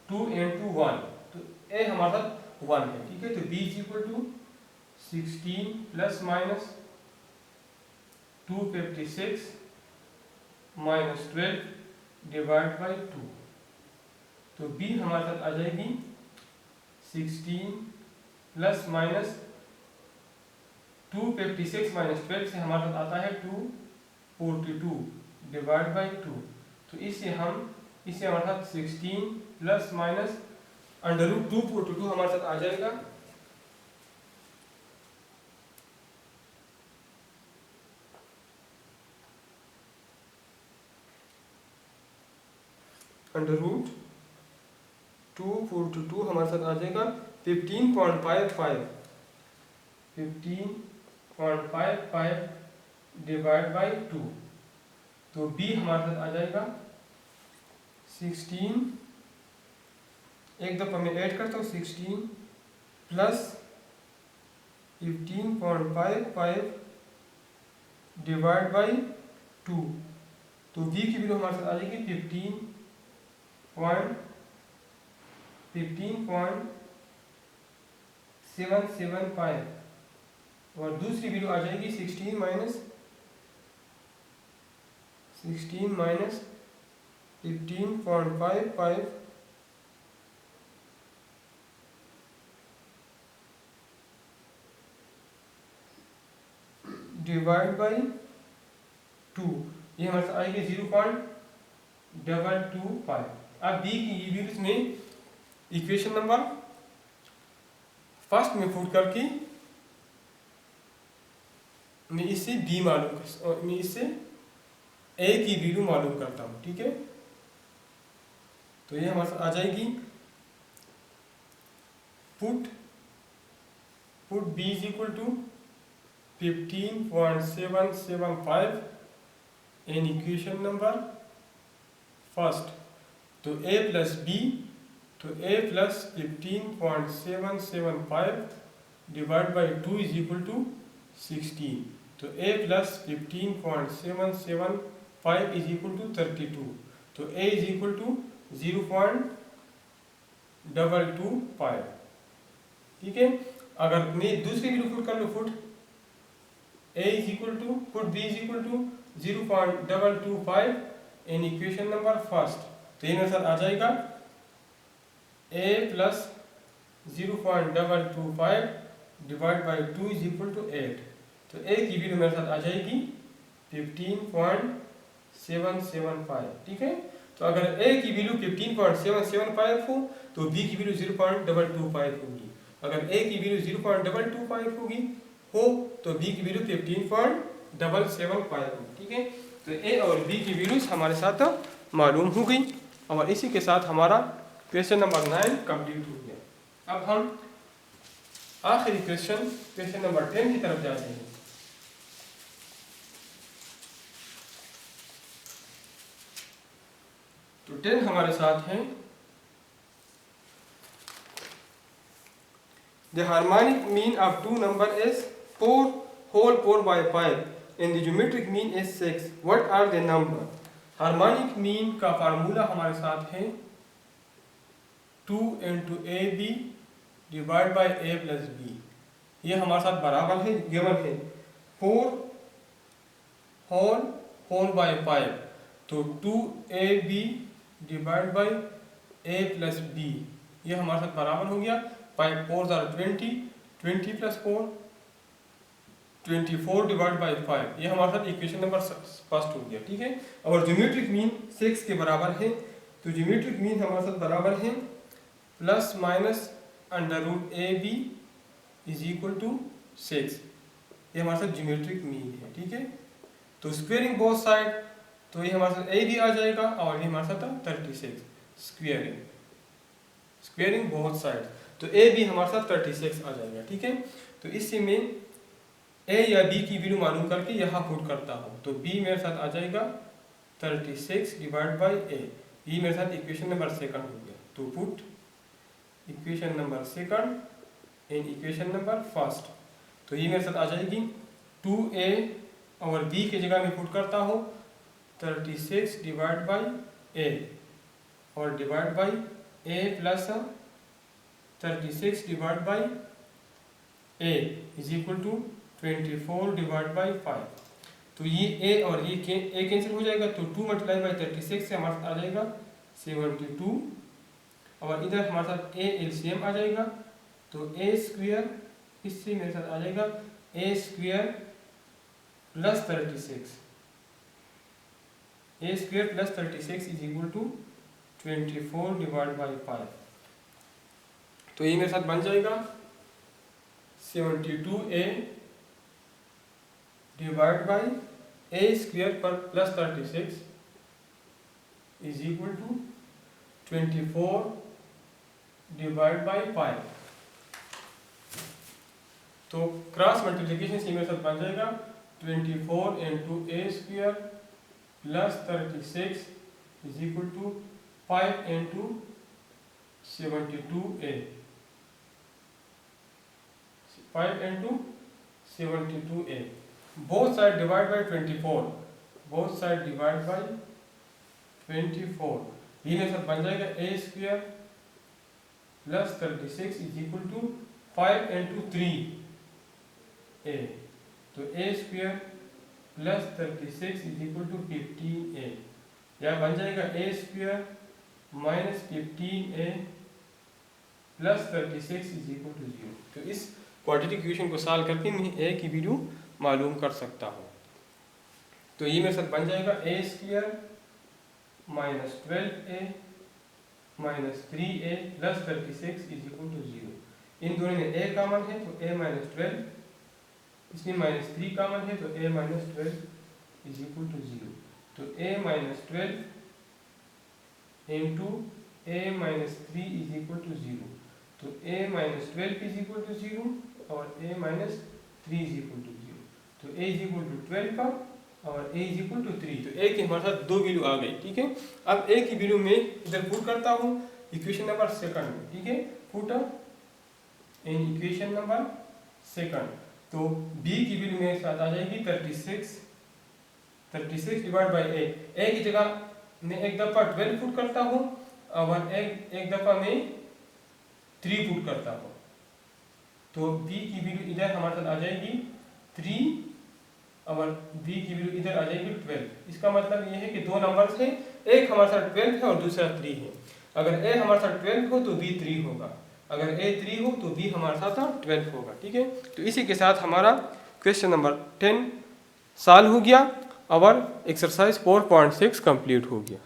A: 2 into 1, तो a हमारे साथ 1 है। ठीक है, तो b is equal to 16 plus minus 256 minus 12 divide by 2, तो b हमारे साथ आ जाएगी 16 प्लस माइनस 256 माइनस 12 से हमारे पास आता है 242 डिवाइड बाई 2। तो इससे हमारे साथ 16 प्लस माइनस अंडर रूट 242 हमारे साथ आ जाएगा। अंडर रूट 242 हमारे साथ आ जाएगा 15.55 डिवाइड बाई 2। तो b हमारे साथ आ जाएगा 16, एक दफ़ा मैं ऐड करता हूँ 16 प्लस 15.55 डिवाइड बाई 2। तो b की वैल्यू हमारे साथ आ जाएगी 15.775 और दूसरी वैल्यू आ जाएगी 16 माइनस 15.55 डिवाइड बाई 2। ये हमारे साथ आएगी 0.225। अब बी की वैल्यूज में इक्वेशन नंबर फर्स्ट में पुट करके मैं इससे बी मैं इससे ए की वैल्यू मालूम करता हूँ। ठीक है, तो ये हमारे साथ आ जाएगी put b is equal to 15.775 in equation number first. तो a प्लस बी, तो a plus 15.775 divide by 2 is equal to 16। तो a plus 15.775 is equal to 32। तो a इज इक्वल टू 0.225। ठीक है, अगर मैं दूसरी वैल्यू पुट कर लूँ, put a is equal to put b is equal to 0.225 in equation number first. तो ये मेरे साथ आ जाएगा a plus 0.225 divide by 2 is equal to 8। तो a की वैल्यू मेरे साथ आ जाएगी 15.775। ठीक है, तो अगर a की वैल्यू 15.775 हो तो b की वैल्यू 0.225 होगी। अगर a की वैल्यू 0.225 होगी तो b की वैल्यू 15.775 होगी। ठीक है, तो a और b की वैल्यूज हमारे साथ मालूम हो गई और इसी के साथ हमारा क्वेश्चन नंबर 9 कंप्लीट हो गया। अब हम आखिरी क्वेश्चन नंबर 10 की तरफ जाते हैं। तो 10 हमारे साथ है the harmonic mean of two number is 4 whole 4 by 5 and the geometric mean is 6. What are the number? Harmonic mean का फार्मूला हमारे साथ है 2 into ab divide by a plus b। ये हमारे साथ बराबर है, गिवन है 4 whole 4 by 5। तो 2ab divide by a plus b ये हमारे साथ बराबर हो गया 5 4 20, 20 प्लस 4 24 डिवाइड बाई 5। ये हमारे साथ इक्वेशन नंबर फर्स्ट हो गया। ठीक है, और ज्योमेट्रिक मीन 6 के बराबर है। तो ज्योमेट्रिक मीन हमारे साथ बराबर है plus minus under root A b is equal to 6। ये हमारे साथ ज्योमेट्रिक मीन है। ठीक है, तो स्क्वेयरिंग बोथ साइड, तो ये हमारे साथ ए भी आ जाएगा और ये हमारे साथ 36 स्क्वेयरिंग बोथ साइड। तो ए भी हमारे साथ 36 आ जाएगा। ठीक है, तो इससे मैं ए या बी की वैल्यू मालूम करके यहाँ पुट करता हूँ। तो बी मेरे साथ आ जाएगा 36 डिवाइड बाई ए। ये मेरे साथ इक्वेशन नंबर सेकंड हो गया। तो put equation number second in equation number first. तो ये मेरे साथ आ जाएगी 2a और b की जगह में पुट करता हूँ 36 डिवाइड बाई ए और divide by A plus 36 divide by a is equal to 24 divide by 5। तो ये a और ये a कैंसिल हो जाएगा। तो 2 मल्टीप्लाई बाई 36 से हमारे साथ आ जाएगा 72 और इधर हमारे साथ a एलसीएम आ जाएगा। तो a स्क्वायर इससे मेरे साथ आ जाएगा a square plus 36, a square plus 36 is equal to 24 divide by 5। तो ये मेरे साथ बन जाएगा 72a divide by a square पर plus 36 is equal to 24 divide by 5। तो क्रॉस मल्टीप्लिकेशन से मेरे साथ बन जाएगा 24 into a square plus 36 is equal to 5 into 72a, 5 into 72a। Both side divide by 24, both side divide by 24। ये मेरे साथ बन जाएगा a square plus 36 is equal to 5 into 3a। तो a square plus 36 is equal to 15a। यह बन जाएगा a square minus 15a plus 36 is equal to 0। तो इस क्वाड्रेटिक इक्वेशन को सॉल्व करके मैं ए की वैल्यू मालूम कर सकता हूँ। तो ये मेरे साथ बन जाएगा a square minus 12a minus 3a plus 36 is equal to 0। इन दोनों में a कॉमन है तो a माइनस 12, इसमें माइनस 3 कॉमन है तो a minus 12 is equal to 0। तो a minus 12 into a minus 3 is equal to 0। तो a minus 12 is equal to 0 और a minus 3 is equal to 0। तो a इज इक्वल टू 12 का और a is equal to 3। तो a की हमारे साथ दो वैल्यू आ गई, ठीक है। अब a की वैल्यू में इधर पुट करता हूँ इक्वेशन नंबर सेकंड में, ठीक है। Put in equation number second. तो b की वैल्यू मेरे साथ आ जाएगी 36 डिवाइड बाई a की जगह मैं एक दफ़ा 12 पुट करता हूँ और एक दफ़ा मैं 3 पुट करता हूँ। तो b की वैल्यू इधर हमारे साथ आ जाएगी 3 और b की वैल्यू इधर आ जाएगी 12। इसका मतलब ये है कि दो नंबर्स हैं, एक हमारे साथ 12 है और दूसरा 3 है। अगर a हमारे साथ 12 हो तो b 3 होगा, अगर a 3 हो तो b हमारे साथ 12 होगा, ठीक है। तो इसी के साथ हमारा क्वेश्चन नंबर 10 सॉल्व हो गया और एक्सरसाइज 4.6 कंप्लीट हो गया।